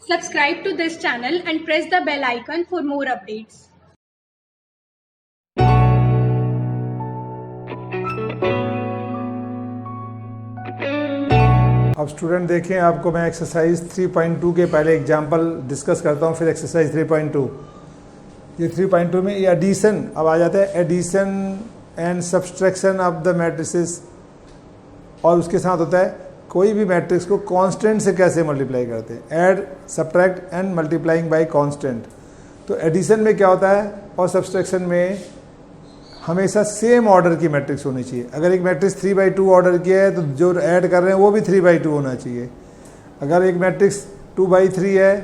Subscribe to this channel and press the bell icon for more updates. अब student देखें, आपको मैं exercise 3.2 के पहले एग्जांपल डिस्कस करता हूँ, फिर एक्सरसाइज 3.2। ये 3.2 में ये एडिशन अब आ जाता है, addition and subtraction of the matrices. और उसके साथ होता है कोई भी मैट्रिक्स को कांस्टेंट से कैसे मल्टीप्लाई करते हैं, add subtract and multiplying by constant. तो एडिशन में क्या होता है और सब्सट्रैक्शन में हमेशा सेम ऑर्डर की मैट्रिक्स होनी चाहिए। अगर एक मैट्रिक्स 3/2 ऑर्डर किया है तो जो ऐड कर रहे हैं वो भी 3/2 होना चाहिए। अगर एक मैट्रिक्स 2/3 है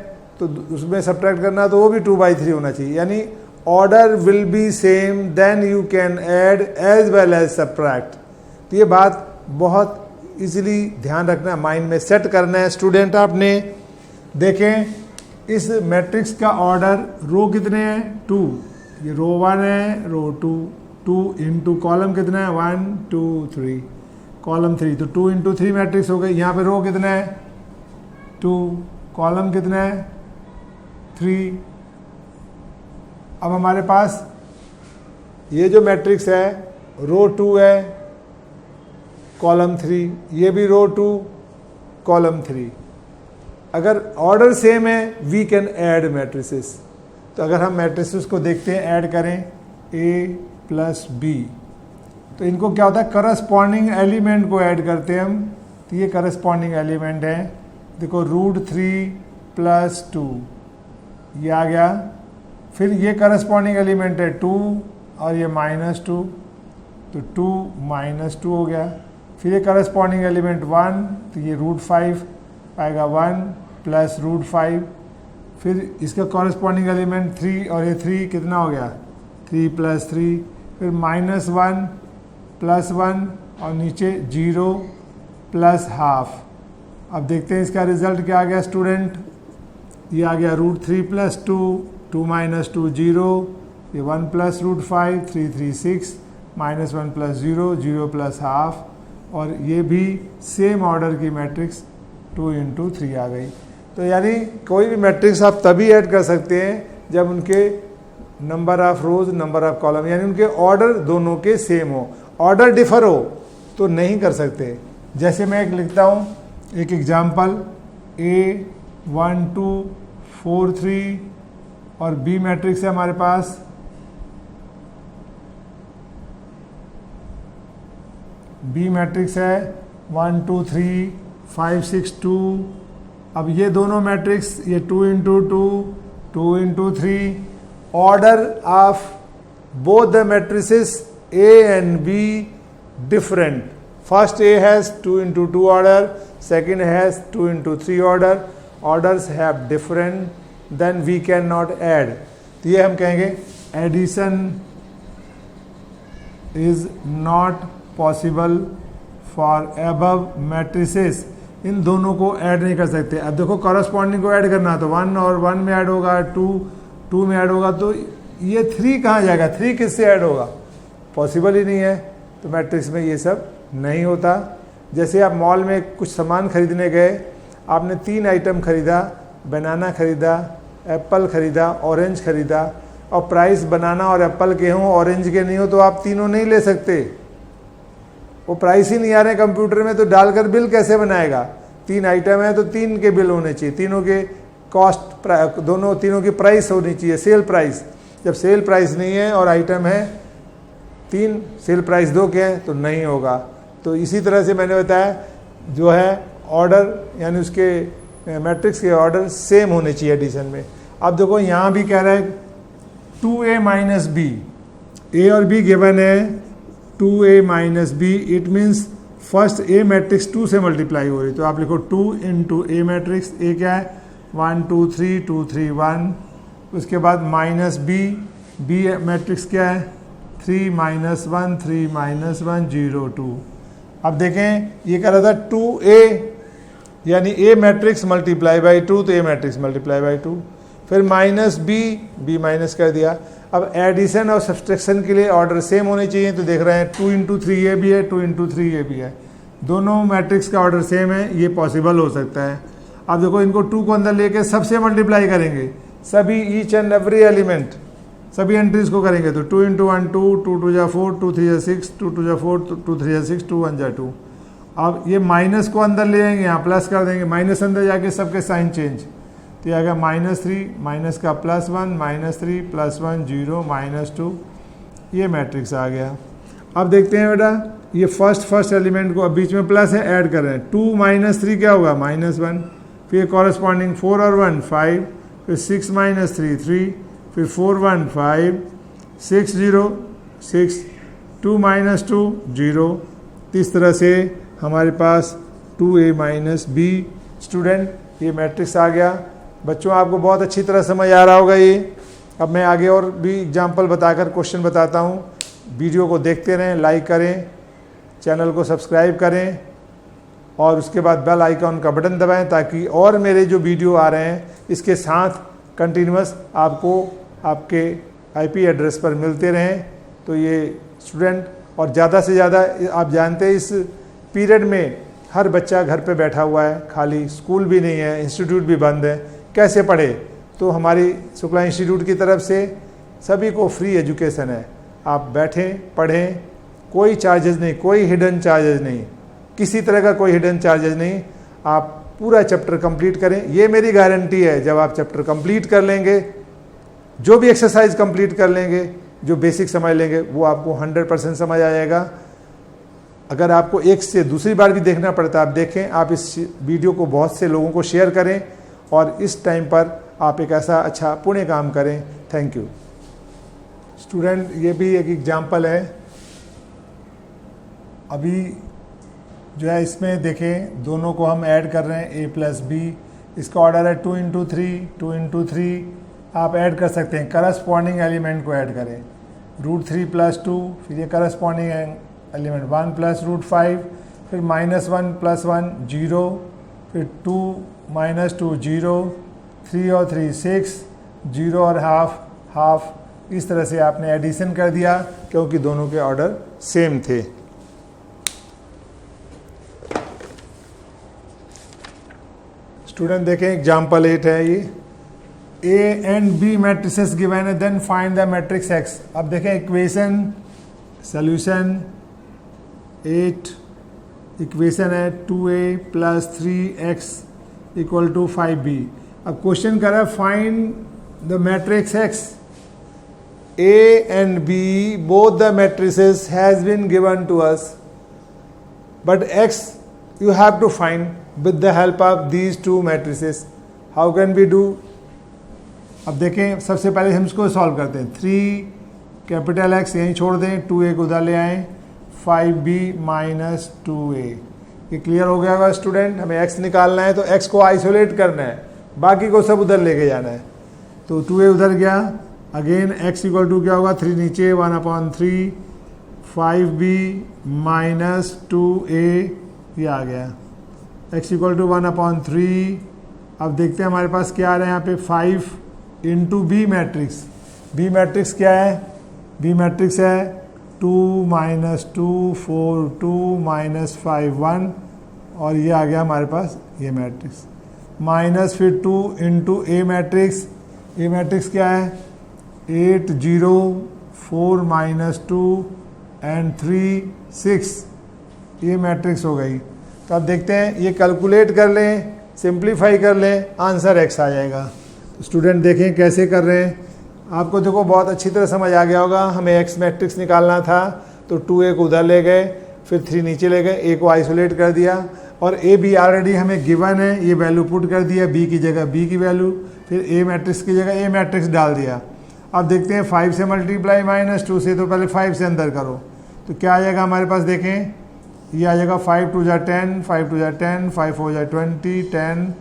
तो उसमें सब्ट्रैक्ट करना तो वो भी 2/3 होना चाहिए। यानी order will be same, then you can add as well as subtract. तो ये बात बहुत इजीली ध्यान रखना, माइंड में सेट करना है स्टूडेंट। आपने देखें इस मैट्रिक्स का ऑर्डर रो कितने हैं, 2। ये रो 1 है, रो 2 इंटू कॉलम कितना है 1 2 3, कॉलम 3, तो 2 इंटू 3 मैट्रिक्स हो गई। यहाँ पे रो कितना है 2, कॉलम कितना है 3। अब हमारे पास ये जो मैट्रिक्स है रो 2 है, कॉलम 3, ये भी रो 2 कॉलम 3। अगर ऑर्डर सेम है वी कैन ऐड मैट्रिसेस। तो अगर हम मैट्रिसेस को देखते हैं, ऐड करें A प्लस B, तो इनको क्या होता है करस्पॉन्डिंग एलिमेंट को ऐड करते हैं हम। तो ये करस्पॉन्डिंग एलिमेंट है, देखो √3 + 2 ये आ गया। फिर ये करस्पॉन्डिंग एलिमेंट है 2 और ये -2, तो 2 - 2 हो गया। फिर ये करस्पॉन्डिंग एलिमेंट 1, तो ये √5 आएगा 1 + √5। फिर इसका कॉरस्पॉन्डिंग एलिमेंट 3 और ये 3 कितना हो गया 3 + 3। फिर -1 + 1 और नीचे 0 + ½ अब देखते हैं इसका रिजल्ट क्या आ गया स्टूडेंट। ये आ गया √3 + 2, 2 - 2 0, ये 1 + √5 3 3 6, -1 + 0 0 + ½ और ये भी सेम ऑर्डर की मैट्रिक्स 2 इंटू 3 आ गई। तो यानी कोई भी मैट्रिक्स आप तभी ऐड कर सकते हैं जब उनके number of rose, number of column, यानी उनके ऑर्डर दोनों के सेम हो। ऑर्डर डिफर हो तो नहीं कर सकते। जैसे मैं एक लिखता हूँ एक एग्जाम्पल, A1 2 4 3 और B मैट्रिक्स है हमारे पास, B मैट्रिक्स है 1 2 3 5 6 2। अब ये दोनों मैट्रिक्स, ये 2 into 2 2 into 3, order of both the matrices A and B different. First A has 2 into 2 order, second has 2 into 3 order. Orders have different, then we cannot add. तो ये हम कहेंगे addition is not possible for above matrices. इन दोनों को add नहीं कर सकते। अब देखो कॉरस्पॉन्डिंग को ऐड करना तो 1 और 1 में ऐड होगा, 2 में ऐड होगा, तो ये 3 कहाँ जाएगा, 3 किससे ऐड होगा, पॉसिबल ही नहीं है। तो मैट्रिक्स में ये सब नहीं होता। जैसे आप मॉल में कुछ सामान खरीदने गए, आपने 3 आइटम खरीदा, बनाना खरीदा, एप्पल खरीदा, ऑरेंज खरीदा, और प्राइस बनाना और एप्पल के हों ऑरेंज के नहीं हो तो आप तीनों नहीं ले सकते। वो प्राइस ही नहीं आ रहे कंप्यूटर में, तो डालकर बिल कैसे बनाएगा। 3 आइटम है तो 3 के बिल होने चाहिए, तीनों के कॉस्ट, दोनों तीनों की प्राइस होनी चाहिए, सेल प्राइस। जब सेल प्राइस नहीं है और आइटम है 3, सेल प्राइस 2 के हैं तो नहीं होगा। तो इसी तरह से मैंने बताया जो है ऑर्डर, यानी उसके मैट्रिक्स के ऑर्डर सेम होने चाहिए एडिशन में। अब देखो यहाँ भी कह रहा है 2A - B, A और B गिवन है 2A - B, it means first A matrix 2 से मल्टीप्लाई हो रही, तो आप लिखो 2 इंटू A मैट्रिक्स। A क्या है 1 2 3 2 3 1, उसके बाद -B मैट्रिक्स क्या है 3 - 1 3 - 1 0 2। अब देखें ये कह रहा था 2A, यानी A मैट्रिक्स मल्टीप्लाई बाई 2, तो A मैट्रिक्स मल्टीप्लाई बाई 2। फिर -B माइनस कर दिया। अब एडिशन और सब्सट्रैक्शन के लिए ऑर्डर सेम होने चाहिए, तो देख रहे हैं 2 इंटू 3 ये भी है, 2 इंटू 3 ये भी है, दोनों मैट्रिक्स का ऑर्डर सेम है, ये पॉसिबल हो सकता है। अब देखो इनको 2 को अंदर लेके सबसे मल्टीप्लाई करेंगे, सभी ईच एंड एवरी एलिमेंट, सभी एंट्रीज को करेंगे तो 2 × 1 2, 2 × 2 = 4, 2 × 3 = 6, 2 × 2 = 4, 2 × 3 = 6, 2 × 1 = 2। अब ये माइनस को अंदर ले आएंगे, यहाँ प्लस कर देंगे, माइनस अंदर जाके सबके साइन चेंज, तो ये आ गया -3 माइनस का +1 -3 +1 0 -2, ये मैट्रिक्स आ गया। अब देखते हैं बेटा ये फर्स्ट एलिमेंट को, अब बीच में प्लस है, ऐड कर रहे हैं, 2 - 3 क्या होगा -1, फिर कॉरेस्पॉन्डिंग 4 और 1 5, फिर 6 - 3 3, फिर 4 1 5, 6 0 6, 2 - 2 0। इस तरह से हमारे पास 2a - b स्टूडेंट ये मैट्रिक्स आ गया। बच्चों आपको बहुत अच्छी तरह समझ आ रहा होगा ये। अब मैं आगे और भी एग्जाम्पल बताकर क्वेश्चन बताता हूँ। वीडियो को देखते रहें, लाइक करें, चैनल को सब्सक्राइब करें और उसके बाद बेल आइकॉन का बटन दबाएं ताकि और मेरे जो वीडियो आ रहे हैं इसके साथ कंटिन्यूस आपको आपके आईपी एड्रेस पर मिलते रहें। तो ये स्टूडेंट और ज़्यादा से ज़्यादा, आप जानते हैं इस पीरियड में हर बच्चा घर पे बैठा हुआ है, खाली, स्कूल भी नहीं है, इंस्टीट्यूट भी बंद है, कैसे पढ़े? तो हमारी शुक्ला इंस्टीट्यूट की तरफ से सभी को फ्री एजुकेशन है। आप बैठें, पढ़ें, कोई चार्जेस नहीं, कोई हिडन चार्जेस नहीं, किसी तरह का कोई हिडन चार्जेस नहीं। आप पूरा चैप्टर कंप्लीट करें, ये मेरी गारंटी है। जब आप चैप्टर कंप्लीट कर लेंगे, जो भी एक्सरसाइज कंप्लीट कर लेंगे, जो बेसिक समझ लेंगे, वो आपको 100% समझ आ जाएगा। अगर आपको एक से दूसरी बार भी देखना पड़ता है, आप देखें। आप इस वीडियो को बहुत से लोगों को शेयर करें और इस टाइम पर आप एक ऐसा अच्छा पुण्य काम करें। Thank you student. ये भी एक एग्जाम्पल है। अभी जो है इसमें देखें, दोनों को हम ऐड कर रहे हैं, a + b। इसका ऑर्डर है 2 × 3, 2 × 3। आप ऐड कर सकते हैं, करस्पॉन्डिंग एलिमेंट को ऐड करें, √3 + 2, फिर ये करस्पॉन्डिंग एलिमेंट 1 + √5, फिर -1 + 1 0, फिर 2 - 2 0, 3 और 3 6, 0 और हाफ। इस तरह से आपने एडिशन कर दिया क्योंकि दोनों के ऑर्डर सेम थे। स्टूडेंट देखें एग्जाम्पल 8 है ये। A and B matrices given है, then find the matrix X। अब देखें इक्वेशन, सॉल्यूशन 8, इक्वेशन है 2a + 3x = 5b। अब क्वेश्चन कर रहा है find the matrix X। A and B both the matrices has been given to us, but X you have to find with the help of these two matrices। How can we do? अब देखें, सबसे पहले हम इसको solve करते हैं। 3 X यहीं छोड़ दें, 2a को उधर ले आएँ, 5b - 2a। ये क्लियर हो गया होगा स्टूडेंट। हमें x निकालना है तो x को आइसोलेट करना है, बाकी को सब उधर लेके जाना है। तो 2a उधर गया, अगेन x = क्या होगा, 3 नीचे, 1/3, 5b - 2a, ये आ गया, x = 1/3। अब देखते हैं हमारे पास क्या आ रहा है यहाँ पे, 5 × b मैट्रिक्स। b मैट्रिक्स क्या है? b मैट्रिक्स है 2 - 2 4 2 - 5 1, और ये आ गया हमारे पास ये मैट्रिक्स। माइनस फिर 2 × a मैट्रिक्स। a मैट्रिक्स क्या है? 8 0 4 - 2 एंड 3 6, ये मैट्रिक्स हो गई। तो अब देखते हैं, ये कैलकुलेट कर लें, सिंप्लीफाई कर लें, आंसर x आ जाएगा। तो स्टूडेंट देखें कैसे कर रहे हैं। आपको देखो बहुत अच्छी तरह समझ आ गया होगा। हमें x मैट्रिक्स निकालना था तो 2a को उधर ले गए, फिर 3 नीचे ले गए, a को आइसोलेट कर दिया, और a b ऑलरेडी हमें गिवन है, ये वैल्यू पुट कर दिया, b की जगह b की वैल्यू, फिर a मैट्रिक्स की जगह a मैट्रिक्स डाल दिया। अब देखते हैं 5 से मल्टीप्लाई -2 से, तो पहले 5 से अंदर करो तो क्या आ जाएगा हमारे पास, देखें ये आ जाएगा 5 2 = 10, 5 2 = 10, 5 4 = 20, 10,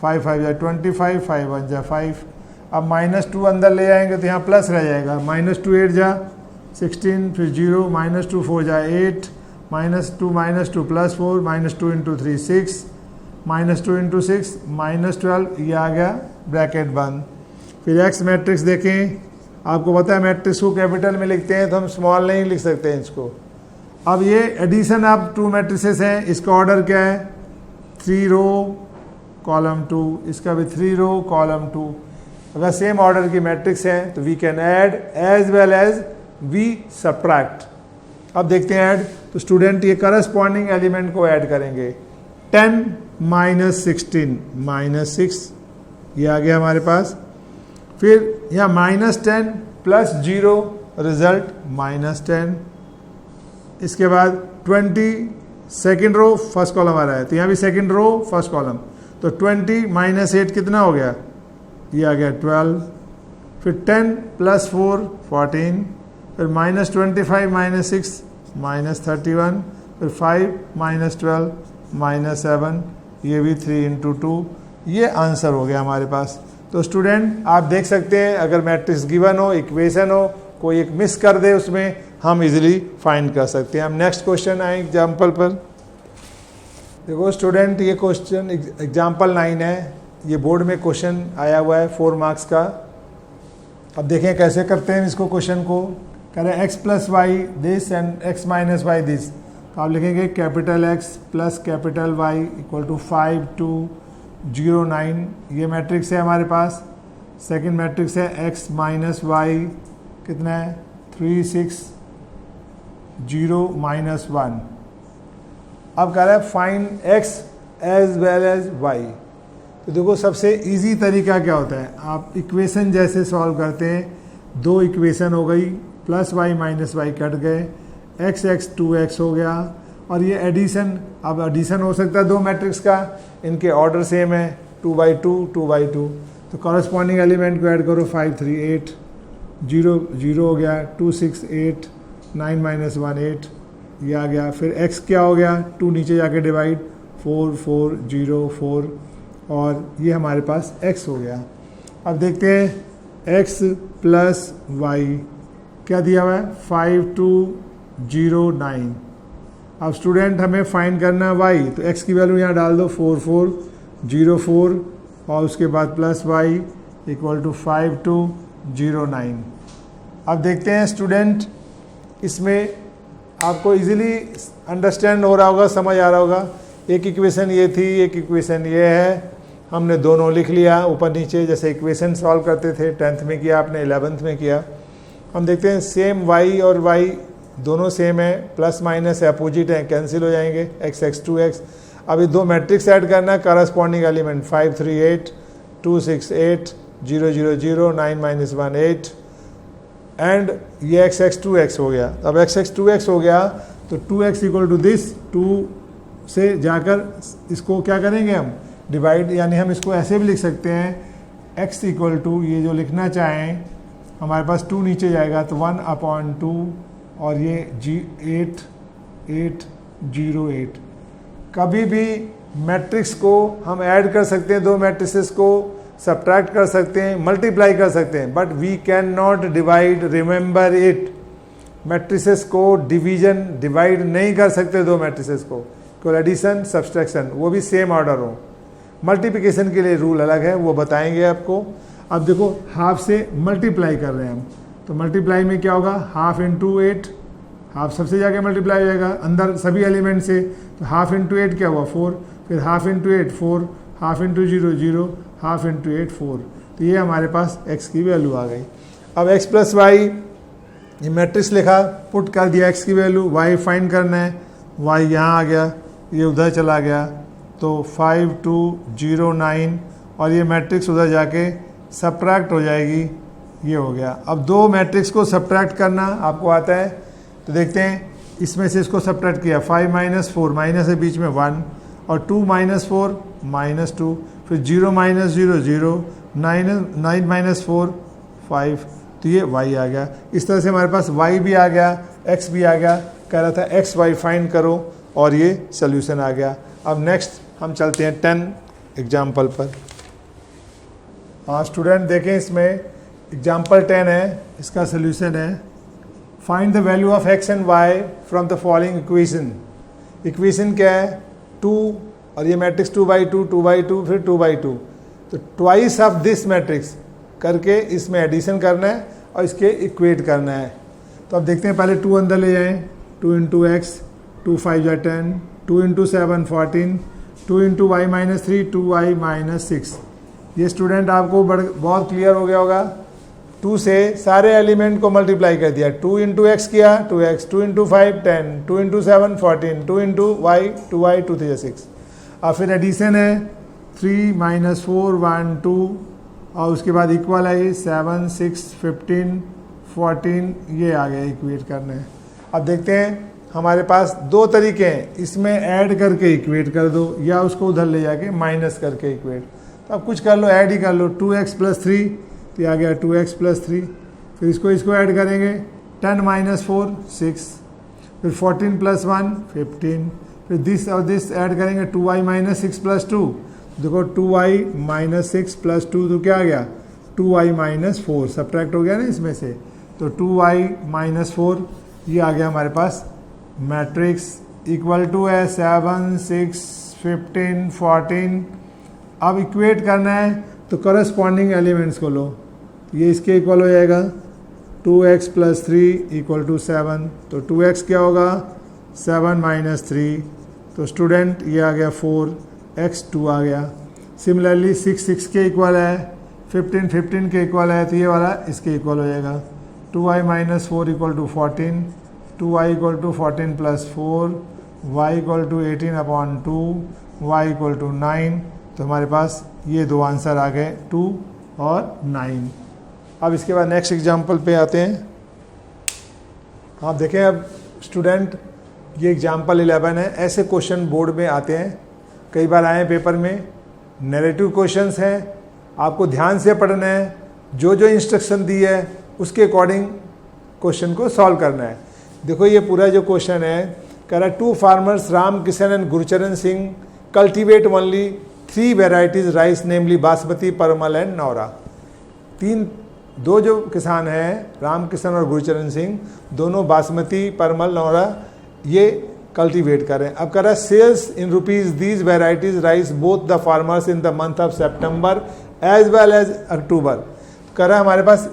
5 5 = 25, 5 1 = 5। अब -2 अंदर ले आएंगे तो यहाँ प्लस रह जाएगा, -2 8 = 16, फिर 0, -2 4 = 8, -2 -2 + 4, -2 × 3 6, -2 × 6 -12, ये आ गया ब्रैकेट बंद। फिर x मैट्रिक्स देखें, आपको पता है मैट्रिक्स को कैपिटल में लिखते हैं तो हम स्मॉल नहीं लिख सकते हैं इसको। अब ये एडिशन ऑफ 2 मैट्रिसेस हैं, इसका ऑर्डर क्या है, 3 रो कॉलम 2, इसका भी 3 रो कॉलम 2। अगर सेम ऑर्डर की मैट्रिक्स है तो we can add as well as we subtract. अब देखते हैं ऐड, तो स्टूडेंट ये करस्पॉन्डिंग एलिमेंट को ऐड करेंगे। 10 माइनस 16 माइनस 6, ये आ गया हमारे पास। फिर यहाँ -10 प्लस 0 रिजल्ट -10। इसके बाद 20 सेकेंड रो फर्स्ट कॉलम आ रहा है, तो यहाँ भी सेकेंड रो फर्स्ट कॉलम, तो 20 माइनस 8 कितना हो गया, ये आ गया 12। फिर 10 प्लस 4 14, फिर -25 माइनस 6 -31, फिर 5 माइनस 12 -7, ये भी 3 इंटू 2। ये आंसर हो गया हमारे पास। तो स्टूडेंट आप देख सकते हैं अगर मैट्रिक्स गिवन हो, इक्वेशन हो, कोई एक मिस कर दे उसमें हम इजीली फाइंड कर सकते हैं। हम नेक्स्ट क्वेश्चन आए एग्जाम्पल पर। देखो स्टूडेंट ये क्वेश्चन एग्जाम्पल 9 है, ये बोर्ड में क्वेश्चन आया हुआ है 4 मार्क्स का। अब देखें कैसे करते हैं इसको, क्वेश्चन को कह रहे हैं x plus y this and x minus y this, तो आप लिखेंगे capital X plus capital Y equal to 5 2 0 9। ये मैट्रिक्स है हमारे पास। सेकंड मैट्रिक्स है x माइनस वाई कितना है 3 6 0 -1। अब कह रहा है find x as well as y। तो देखो सबसे इजी तरीका क्या होता है, आप इक्वेशन जैसे सॉल्व करते हैं, दो इक्वेशन हो गई, plus y minus y cut गए, एक्स एक्स 2x हो गया, और ये एडिशन, अब एडिशन हो सकता है दो मैट्रिक्स का, इनके ऑर्डर सेम है 2/2 2/2, तो कॉरस्पॉन्डिंग एलिमेंट को ऐड करो 5 3 8 0 0 हो गया, 2 6 8 9 - 1 8, ये आ गया। फिर x क्या हो गया, 2 नीचे जाके डिवाइड 4 4 0 4, और ये हमारे पास x हो गया। अब देखते हैं x प्लस वाई क्या दिया हुआ है 5 2 0 9। अब स्टूडेंट हमें फाइंड करना है y, तो x की वैल्यू यहाँ डाल दो 4 4 0 4, और उसके बाद प्लस वाई इक्वल टू 5 2 0 9। अब देखते हैं स्टूडेंट, इसमें आपको इजीली अंडरस्टैंड हो रहा होगा, समझ आ रहा होगा। एक इक्वेशन ये थी, एक इक्वेशन ये है, हमने दोनों लिख लिया ऊपर नीचे, जैसे इक्वेशन सॉल्व करते थे 10th में किया आपने, 11th में किया। हम देखते हैं सेम y और y दोनों सेम है, प्लस माइनस अपोजिट हैं, कैंसिल हो जाएंगे, x x 2x। अभी दो मैट्रिक्स ऐड करना है, करस्पॉन्डिंग एलिमेंट 5 3 8 2 6 8 0 0 0 9 - 1 8, एंड ये x x 2x हो गया। अब x x 2x हो गया तो 2x इक्वल टू दिस, 2 से जाकर इसको क्या करेंगे हम डिवाइड, यानी हम इसको ऐसे भी लिख सकते हैं x इक्वल टू, ये जो लिखना चाहें हमारे पास 2 नीचे जाएगा तो 1/2, और ये 8 8 0 8। कभी भी मैट्रिक्स को हम ऐड कर सकते हैं, दो मैट्रिसेस को सब्ट्रैक्ट कर सकते हैं, मल्टीप्लाई कर सकते हैं, but we can not divide, remember it. Matrices को डिवीजन डिवाइड नहीं कर सकते दो मैट्रिसेस को, केवल एडिशन सब्सट्रैक्शन, वो भी सेम ऑर्डर हो। मल्टीप्लिकेशन के लिए रूल अलग है, वो बताएंगे आपको। अब देखो हाफ से मल्टीप्लाई कर रहे हैं हम, तो मल्टीप्लाई में क्या होगा, हाफ इंटू 8, हाफ सबसे जाके मल्टीप्लाई हो जाएगा अंदर सभी एलिमेंट से, तो हाफ इंटू 8 क्या हुआ 4, फिर half into 8 4, half into 0 0, half into 8 4, तो ये हमारे पास x की वैल्यू आ गई। अब x प्लस वाई, ये मैट्रिक्स लिखा, पुट कर दिया x की वैल्यू, y फाइंड करना है, y यहाँ आ गया, ये उधर चला गया, तो 5 2 0 9, और ये मैट्रिक्स उधर जाके सब्ट्रैक्ट हो जाएगी, ये हो गया। अब दो मैट्रिक्स को सब्ट्रैक्ट करना आपको आता है, तो देखते हैं इसमें से इसको सब्ट्रैक्ट किया, 5 - 4, माइनस है बीच में 1, और 2 - 4 -2, फिर 0 - 0 0, 9 - 4 5, तो ये y आ गया। इस तरह से हमारे पास y भी आ गया, x भी आ गया, कह रहा था x y फाइंड करो, और ये सोल्यूशन आ गया। अब नेक्स्ट हम चलते हैं 10 एग्जाम्पल पर। हाँ स्टूडेंट देखें, इसमें एग्जाम्पल 10 है, इसका सोल्यूशन है find the value of x and y from the following equation. Equation क्या है 2, और ये मैट्रिक्स 2/2 2/2 फिर 2/2, तो ट्वाइस ऑफ दिस मैट्रिक्स करके इसमें एडिशन करना है और इसके इक्वेट करना है। तो अब देखते हैं, पहले 2 अंदर ले जाएं, 2 × x 2 5 10, 2 × 7 14, 2 into y minus 3, 2y minus 6। ये स्टूडेंट आपको बहुत क्लियर हो गया होगा। 2 से सारे एलिमेंट को मल्टीप्लाई कर दिया, 2 इंटू एक्स किया 2x, 2 into 5 10, 2 into 7 14, 2 into Y 2y 2 3 6। और फिर एडिशन है 3 माइनस 4 1 2, और उसके बाद इक्वल है 7 6 15 14, ये आ गया इक्वेट करने। अब देखते हैं हमारे पास दो तरीके हैं, इसमें ऐड करके इक्वेट कर दो या उसको उधर ले जाके माइनस करके इक्वेट। तो अब कुछ कर लो, ऐड ही कर लो। 2x प्लस 3, तो ये आ गया 2x प्लस 3। फिर इसको ऐड करेंगे, 10 माइनस 4 6, फिर 14 प्लस 1 15, फिर दिस और दिस ऐड करेंगे 2y माइनस 6 प्लस 2। देखो 2y माइनस 6 प्लस 2 तो क्या आ गया 2y माइनस 4, सब्ट्रैक्ट हो गया ना इसमें से, तो 2y माइनस 4 ये आ गया हमारे पास मैट्रिक्स। इक्वल टू है 7 6 15 14। अब इक्वेट करना है तो करस्पॉन्डिंग एलिमेंट्स को लो, ये इसके इक्वल हो जाएगा 2x प्लस 3 इक्वल टू 7, तो 2x क्या होगा 7 माइनस 3, तो स्टूडेंट ये आ गया 4, x 2 आ गया। सिमिलरली 6 6 के इक्वल है, 15 15 के इक्वल है, तो ये वाला इसके इक्वल हो जाएगा 2y minus 4 equal to 14, 2y equal to 14 plus 4, y equal to 18 upon 2, y equal to 9। तो हमारे पास ये दो आंसर आ गए 2 और 9। अब इसके बाद नेक्स्ट एग्जाम्पल पे आते हैं। आप देखें अब स्टूडेंट, ये एग्जाम्पल 11 है। ऐसे क्वेश्चन बोर्ड में आते हैं, कई बार आए पेपर में। नैरेटिव क्वेश्चंस हैं, आपको ध्यान से पढ़ना है, जो जो इंस्ट्रक्शन दी है उसके अकॉर्डिंग क्वेश्चन को सॉल्व करना है। देखो ये पूरा जो क्वेश्चन है, कह रहा है 2 farmers Ram Kishan and Gurcharan Singh cultivate only 3 varieties rice namely basmati, Parmal and Naura. दो जो किसान हैं राम किशन और गुरचरण सिंह, दोनों बासमती परमल नौरा ये कल्टीवेट करें। अब कह रहा है sales in rupees these varieties rice both the farmers in the month of September as well as October. कह रहा है हमारे पास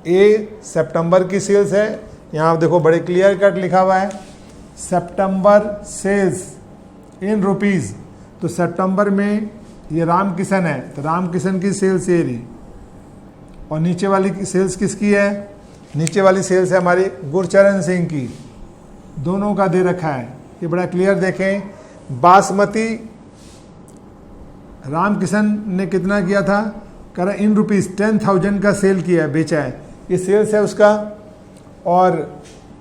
सितंबर की सेल्स है, यहाँ आप देखो बड़े क्लियर कट लिखा हुआ है सितंबर सेल्स इन रुपीज। तो सितंबर में ये राम किशन है, तो राम किशन की सेल्स ये रही, और नीचे वाली की सेल्स किसकी है, नीचे वाली सेल्स है हमारी गुरचरण सिंह की। दोनों का दे रखा है, ये बड़ा क्लियर देखें। बासमती राम किशन ने कितना किया था, कह रहा इन रुपीज 10,000 का सेल किया है, बेचा है, ये सेल्स है उसका। और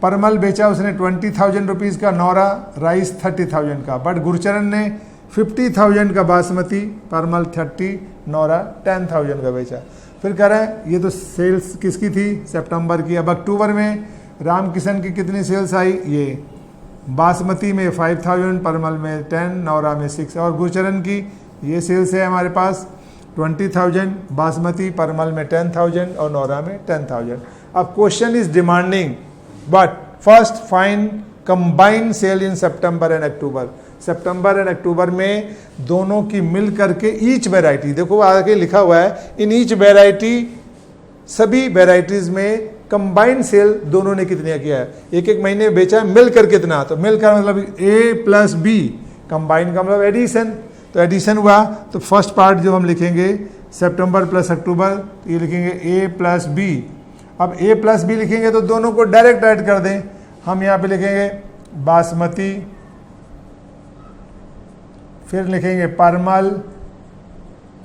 परमल बेचा उसने 20,000 रुपीज़ का, नौरा राइस 30,000 का। बट गुरचरण ने 50,000 का बासमती, परमल 30, नौरा 10,000 का बेचा। फिर कह रहा है ये तो सेल्स किसकी थी, सितंबर की। अब अक्टूबर में राम किशन की कितनी सेल्स आई, ये बासमती में 5,000, परमल में 10, नौरा में 6, और गुरचरण की ये सेल्स है हमारे पास 20,000, बासमती परमल में 10,000 और नौरा में 10,000। अब question is demanding but first find combined sale in September and October. September and October में दोनों की मिल करके ईच वेराइटी, देखो आगे लिखा हुआ है इन ईच वेराइटी, सभी वेराइटीज में कंबाइंड सेल दोनों ने कितने किया है, एक एक महीने बेचा है, मिलकर कितना, तो मिलकर मतलब ए प्लस बी, कंबाइंड का मतलब एडिशन। तो एडिशन हुआ, तो फर्स्ट पार्ट जो हम लिखेंगे सितंबर प्लस अक्टूबर, तो ये लिखेंगे ए प्लस बी। अब ए प्लस बी लिखेंगे तो दोनों को डायरेक्ट ऐड कर दें। हम यहाँ पे लिखेंगे बासमती, फिर लिखेंगे परमल,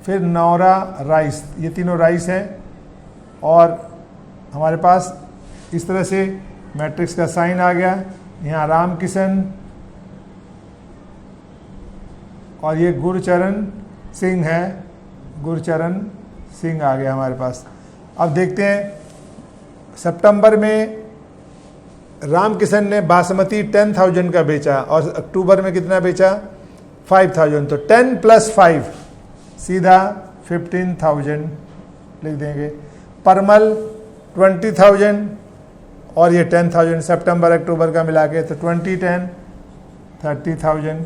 फिर नौरा राइस, ये तीनों राइस हैं। और हमारे पास इस तरह से मैट्रिक्स का साइन आ गया। यहाँ राम किशन और ये गुरचरण सिंह है, गुरचरण सिंह आ गया हमारे पास। अब देखते हैं सितंबर में राम किशन ने बासमती 10,000 का बेचा और अक्टूबर में कितना बेचा 5,000, तो 10 प्लस 5 सीधा 15,000 लिख देंगे। परमल 20,000 और ये 10,000 सितंबर अक्टूबर का मिला के, तो 20 10 30,000।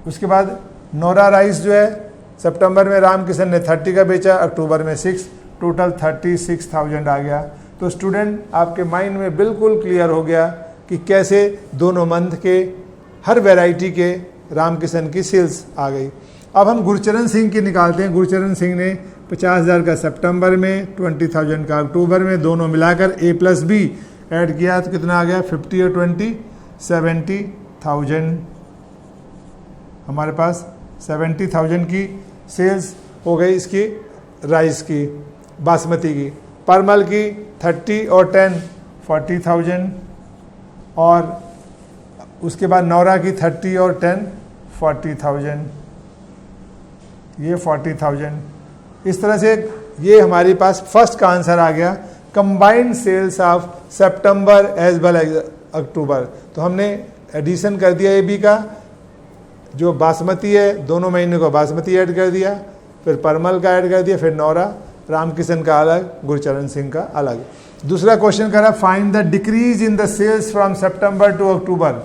उसके बाद नौरा राइस जो है सितंबर में राम किशन ने 30 का बेचा, अक्टूबर में 6, टोटल 36,000 आ गया। तो स्टूडेंट आपके माइंड में बिल्कुल क्लियर हो गया कि कैसे दोनों मंथ के हर वैरायटी के रामकिशन की सेल्स आ गई। अब हम गुरचरण सिंह की निकालते हैं। गुरचरण सिंह ने 50,000 का सितंबर में, 20,000 का अक्टूबर में, दोनों मिलाकर A+B ऐड किया तो कितना आ गया, 50 और 20 70,000। हमारे पास 70,000 की सेल्स हो गई इसकी राइस की, बासमती की। परमल की 30 और 10 40,000, और उसके बाद नौरा की 30 और 10 40,000, ये 40,000। इस तरह से ये हमारे पास फर्स्ट का आंसर आ गया, combined sales of September as well as October. तो हमने एडिशन कर दिया ए बी का, जो बासमती है दोनों महीने को बासमती ऐड कर दिया, फिर परमल का ऐड कर दिया, फिर नौरा, रामकिशन का अलग, गुरचरण सिंह का अलग। दूसरा क्वेश्चन करा find the decrease in the sales from September to October.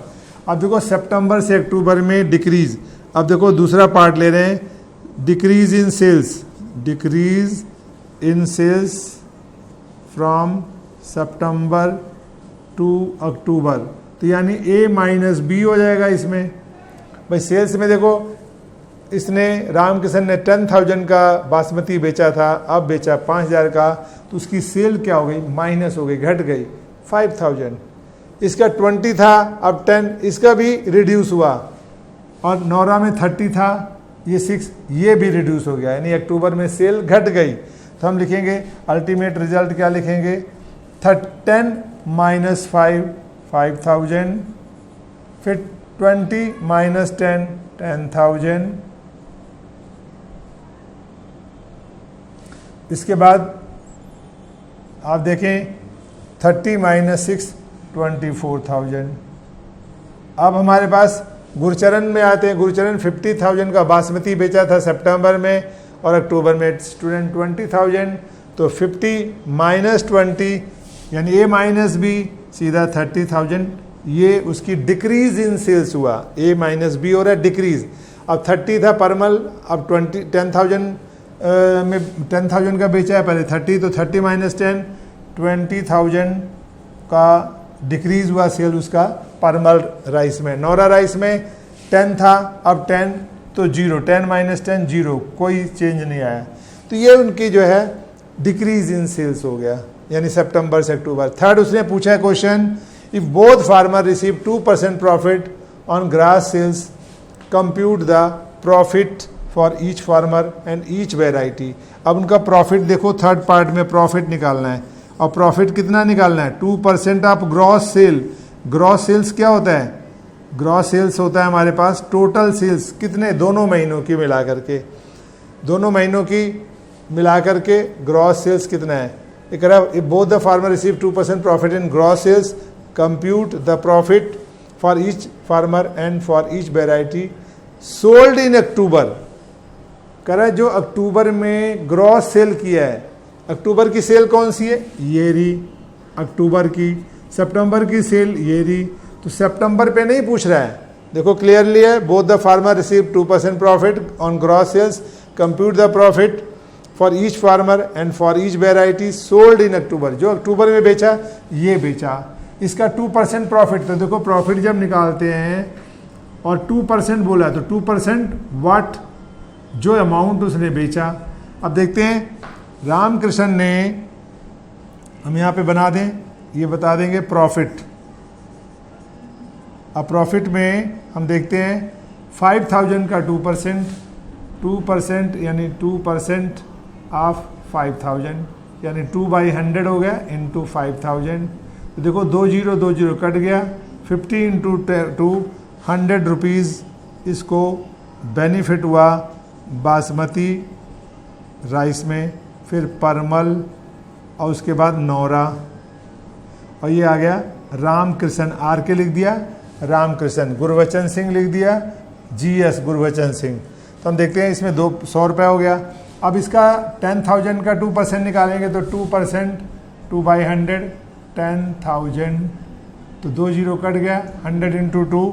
अब देखो सितंबर से अक्टूबर में डिक्रीज। अब देखो दूसरा पार्ट ले रहे हैं, decrease in sales, decrease in sales from September to October. तो यानी A-B हो जाएगा इसमें। भाई सेल्स में देखो, इसने रामकिशन ने 10,000 का बासमती बेचा था, अब बेचा 5,000 का, तो उसकी सेल क्या हो गई, माइनस हो गई, घट गई 5,000। इसका 20 था, अब 10, इसका भी रिड्यूस हुआ। और नौरा में 30 था, ये 6, ये भी रिड्यूस हो गया, यानी अक्टूबर में सेल घट गई। तो हम लिखेंगे अल्टीमेट रिजल्ट क्या लिखेंगे, 10 माइनस 5 5,000, फिर 20 माइनस 10 10,000। इसके बाद आप देखें 30 माइनस 6 24,000। अब हमारे पास गुरचरण में आते हैं। गुरचरण 50,000 का बासमती बेचा था सितंबर में, और अक्टूबर में स्टूडेंट 20,000। तो 50 माइनस 20 यानी A-B सीधा 30,000। ये उसकी डिक्रीज इन सेल्स हुआ, A-B हो रहा है डिक्रीज। अब 30 था परमल, अब 10,000 में 10,000 का बेचा है पहले 30, तो 30 माइनस 10 20,000 का डिक्रीज हुआ सेल उसका परमल राइस में। नौरा राइस में 10 था, अब 10 तो 0, 10 माइनस 10 0, कोई चेंज नहीं आया। तो ये उनकी जो है डिक्रीज इन सेल्स हो गया, यानी सितंबर से अक्टूबर। थर्ड उसने पूछा है question, if both farmer receive 2% profit on gross sales compute the profit for each farmer and each variety. अब उनका प्रॉफिट देखो, थर्ड पार्ट में प्रॉफिट निकालना है, और प्रॉफिट कितना निकालना है, 2% of gross sale. Gross sales क्या होता है, ग्रॉस सेल्स होता है हमारे पास टोटल सेल्स, कितने, दोनों महीनों की मिला करके, दोनों महीनों की मिला करके ग्रॉस सेल्स कितना है। If both the farmer receive 2% profit in gross sales compute the profit for each farmer and for each variety sold in October. कह रहा है जो अक्टूबर में ग्रॉस सेल किया है, अक्टूबर की सेल कौन सी है, ये रही अक्टूबर की। सितंबर की सेल ये रही, तो सितंबर पे नहीं पूछ रहा है, देखो क्लियरली है, both the farmer receive 2% profit on gross sales compute the profit for each farmer and for each variety sold in October. जो अक्टूबर में बेचा ये बेचा, इसका 2% प्रॉफिट। तो देखो प्रॉफिट जब निकालते हैं और 2% बोला, तो 2% व्हाट, जो अमाउंट उसने बेचा। अब देखते हैं रामकृष्ण ने, हम यहाँ पे बना दें, ये बता देंगे प्रॉफिट। अब प्रॉफिट में हम देखते हैं 5,000 का 2% यानी 2% ऑफ 5,000 यानी 2/100 हो गया इंटू 5,000। तो देखो 20 कट गया, 50 इंटू 2 100 रुपीज़ इसको बेनिफिट हुआ बासमती राइस में, फिर परमल और उसके बाद नौरा, और ये आ गया रामकृष्ण, आर के लिख दिया रामकृष्ण, गुरबचन सिंह लिख दिया GS गुरबचन सिंह। तो हम देखते हैं इसमें 100 रुपये हो गया। अब इसका 10,000 का 2% निकालेंगे, तो 2% 2/100 10,000, तो 20 कट गया, 100 इंटू 2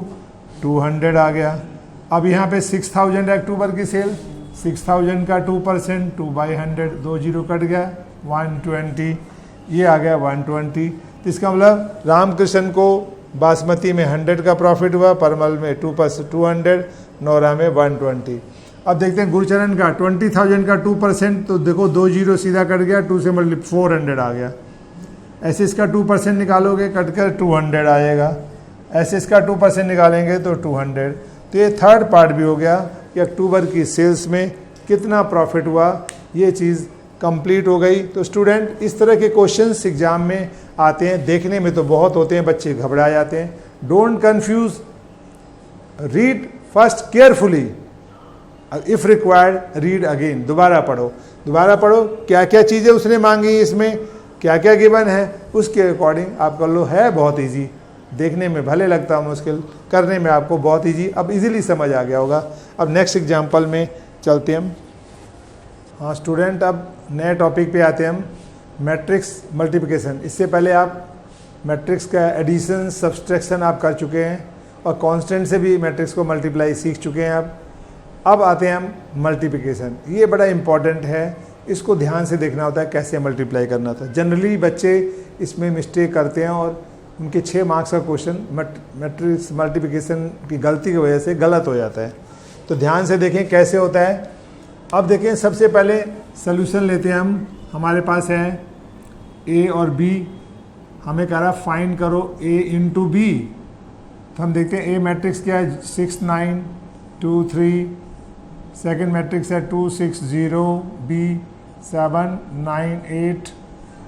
200 आ गया। अब यहाँ पे 6,000 है अक्टूबर की सेल, 6,000 का 2% 2/100, 20 कट गया 120, ये आ गया 120। तो इसका मतलब रामकृष्ण को बासमती में 100 का प्रॉफिट हुआ, परमल में 200, नौरा में 120। अब देखते हैं गुरचरण का 20,000 का 2%, तो देखो 2 जीरो सीधा कट गया, 2 से मल्टीप्लाई 400 आ गया। ऐसे इसका 2% निकालोगे कट कर 200 आएगा, ऐसे इसका 2% निकालेंगे तो 200। तो ये थर्ड पार्ट भी हो गया कि अक्टूबर की सेल्स में कितना प्रॉफिट हुआ, ये चीज़ कंप्लीट हो गई। तो स्टूडेंट इस तरह के क्वेश्चंस एग्जाम में आते हैं, देखने में तो बहुत होते हैं, बच्चे घबरा जाते हैं। Don't confuse, read first carefully, if required read again, दोबारा पढ़ो क्या क्या चीज़ें उसने मांगी, इसमें क्या क्या गिवन है, उसके अकॉर्डिंग आप कर लो। है बहुत इजी, देखने में भले लगता है मुश्किल, करने में आपको बहुत इजी, अब इजीली समझ आ गया होगा। अब नेक्स्ट एग्जांपल में चलते हैं हम। हाँ स्टूडेंट, अब नए टॉपिक पे आते हैं हम, मैट्रिक्स मल्टीप्लिकेशन। इससे पहले आप मैट्रिक्स का एडिशन सब्सट्रैक्शन आप कर चुके हैं और कांस्टेंट से भी मैट्रिक्स को मल्टीप्लाई सीख चुके हैं आप। अब आते हैं हम मल्टीप्लिकेशन, ये बड़ा इंपॉर्टेंट है, इसको ध्यान से देखना होता है कैसे मल्टीप्लाई करना होता है। जनरली बच्चे इसमें मिस्टेक करते हैं और उनके 6 मार्क्स का क्वेश्चन मैट्रिक्स मल्टीप्लिकेशन की गलती की वजह से गलत हो जाता है। तो ध्यान से देखें कैसे होता है। अब देखें, सबसे पहले सोल्यूशन लेते हैं हम। हमारे पास है ए और बी, हमें कह रहा फाइंड करो ए इंटू बी। तो हम देखते हैं ए मैट्रिक्स क्या है, 6 9 2 3, सेकेंड मैट्रिक्स है 2 6 0, बी 7 9 8।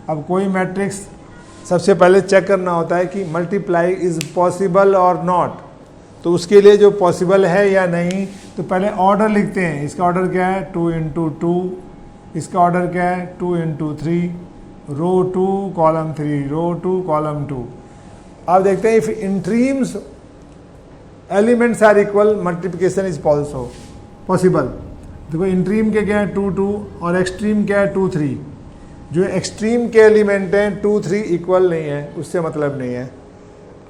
अब कोई मैट्रिक्स सबसे पहले चेक करना होता है कि मल्टीप्लाई इज पॉसिबल और नॉट। तो उसके लिए जो पॉसिबल है या नहीं, तो पहले ऑर्डर लिखते हैं। इसका ऑर्डर क्या है 2 इंटू 2, इसका ऑर्डर क्या है 2 into 3, row 2 column 3, row 2 column 2। अब देखते हैं if entries elements are equal multiplication is also possible. देखो इंट्रीम के क्या है 2 2 और एक्सट्रीम क्या है 2 3। जो एक्सट्रीम के एलिमेंट हैं 2 3 इक्वल नहीं है, उससे मतलब नहीं है।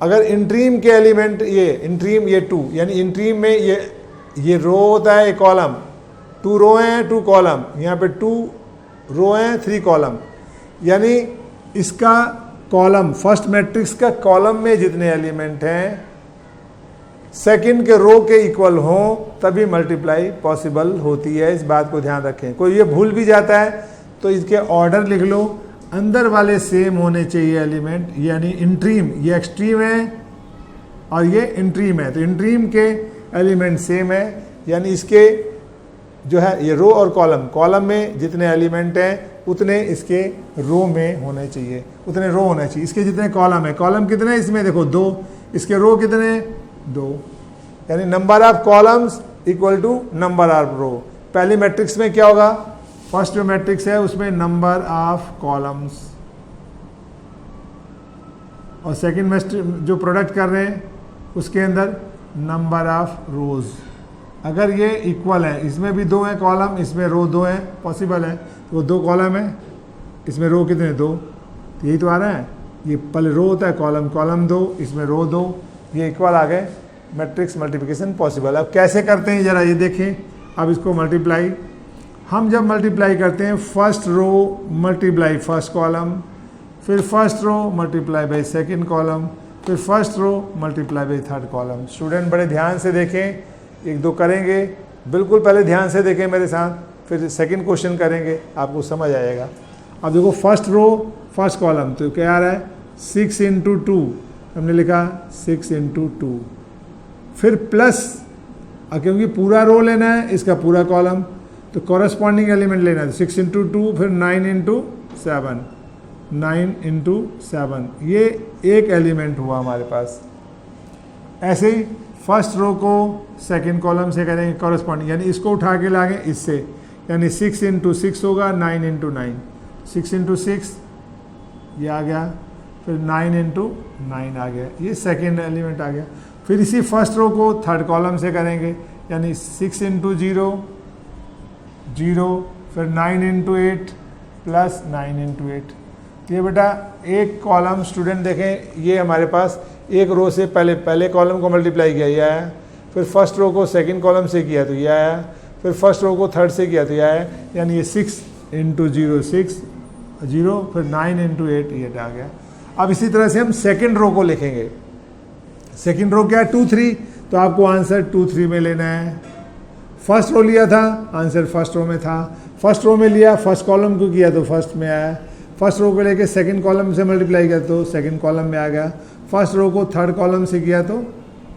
अगर इंट्रीम के एलिमेंट ये इंट्रीम ये 2, यानी इंट्रीम में ये रो होता है, कॉलम 2 रो हैं 2 कॉलम, यहाँ पे 2 रो हैं 3 कॉलम, यानी इसका कॉलम फर्स्ट मैट्रिक्स का कॉलम में जितने एलिमेंट हैं सेकंड के रो के इक्वल हों तभी मल्टीप्लाई पॉसिबल होती है। इस बात को ध्यान रखें। कोई ये भूल भी जाता है तो इसके ऑर्डर लिख लो, अंदर वाले सेम होने चाहिए एलिमेंट, यानी इंट्रीम ये एक्सट्रीम है और ये इंट्रीम है, तो इंट्रीम के एलिमेंट सेम है, यानी इसके जो है ये रो और कॉलम में जितने एलिमेंट हैं उतने इसके रो में होने चाहिए, उतने रो होने चाहिए। इसके जितने कॉलम है, कॉलम कितने हैं इसमें देखो 2, इसके रो कितने 2, यानी number of columns equal to number of row. पहली मैट्रिक्स में क्या होगा, फर्स्ट जो मैट्रिक्स है उसमें नंबर ऑफ कॉलम्स, और सेकंड मैट्रिक्स जो प्रोडक्ट कर रहे हैं उसके अंदर नंबर ऑफ रोज। अगर ये इक्वल है, इसमें भी 2 है कॉलम, इसमें रो 2 है, पॉसिबल है, तो 2 कॉलम है, इसमें रो कितने 2, तो यही तो आ रहा है। ये पहले रो होता है कॉलम 2, इसमें रो 2, ये इक्वल आ गए, मैट्रिक्स मल्टीप्लिकेशन पॉसिबल। अब कैसे करते हैं जरा ये देखें। अब इसको मल्टीप्लाई, हम जब मल्टीप्लाई करते हैं first row multiply first column, फिर first row multiply by second column, फिर first row multiply by third column. Student बड़े ध्यान से देखें, 1 2 करेंगे, बिल्कुल पहले ध्यान से देखें मेरे साथ, फिर सेकंड क्वेश्चन करेंगे, आपको समझ आएगा। अब देखो फर्स्ट रो फर्स्ट कॉलम, तो क्या आ रहा है 6 इंटू 2, हमने लिखा 6 इंटू 2, फिर प्लस, क्योंकि पूरा रो लेना है इसका पूरा कॉलम, तो कॉरस्पॉन्डिंग एलिमेंट लेना है, 6 इंटू 2, फिर 9 इंटू 7, 9 इंटू 7, ये एक एलिमेंट हुआ हमारे पास। ऐसे ही फर्स्ट रो को सेकंड कॉलम से करेंगे कॉरस्पॉन्डिंग, यानी इसको उठा के लाएंगे इससे, यानी 6 इंटू 6 होगा 9 इंटू 9, 6 इंटू 6 ये आ गया, फिर 9 इंटू 9 आ गया, ये सेकेंड एलिमेंट आ गया। फिर इसी फर्स्ट रो को थर्ड कॉलम से करेंगे, यानी 6 इंटू 0 0, फिर 9 इंटू 8 प्लस 9 इंटू 8। ये बेटा एक कॉलम, स्टूडेंट देखें ये हमारे पास एक रो से पहले कॉलम को मल्टीप्लाई किया, ये आया, फिर फर्स्ट रो को सेकंड कॉलम से किया तो ये आया, फिर फर्स्ट रो को थर्ड से किया तो ये आया, यानी ये 6 इंटू 0 6 0, फिर 9 इंटू 8 ये आ गया। अब इसी तरह से हम सेकंड रो को लिखेंगे, सेकंड रो क्या है 2 3, तो आपको आंसर 2 3 में लेना है। फर्स्ट रो लिया था, आंसर फर्स्ट रो में था। फर्स्ट रो में लिया, फर्स्ट कॉलम को किया तो फर्स्ट में आया। फर्स्ट रो को लेके सेकंड कॉलम से मल्टीप्लाई किया तो सेकंड कॉलम में आ गया। फर्स्ट रो को थर्ड कॉलम से किया तो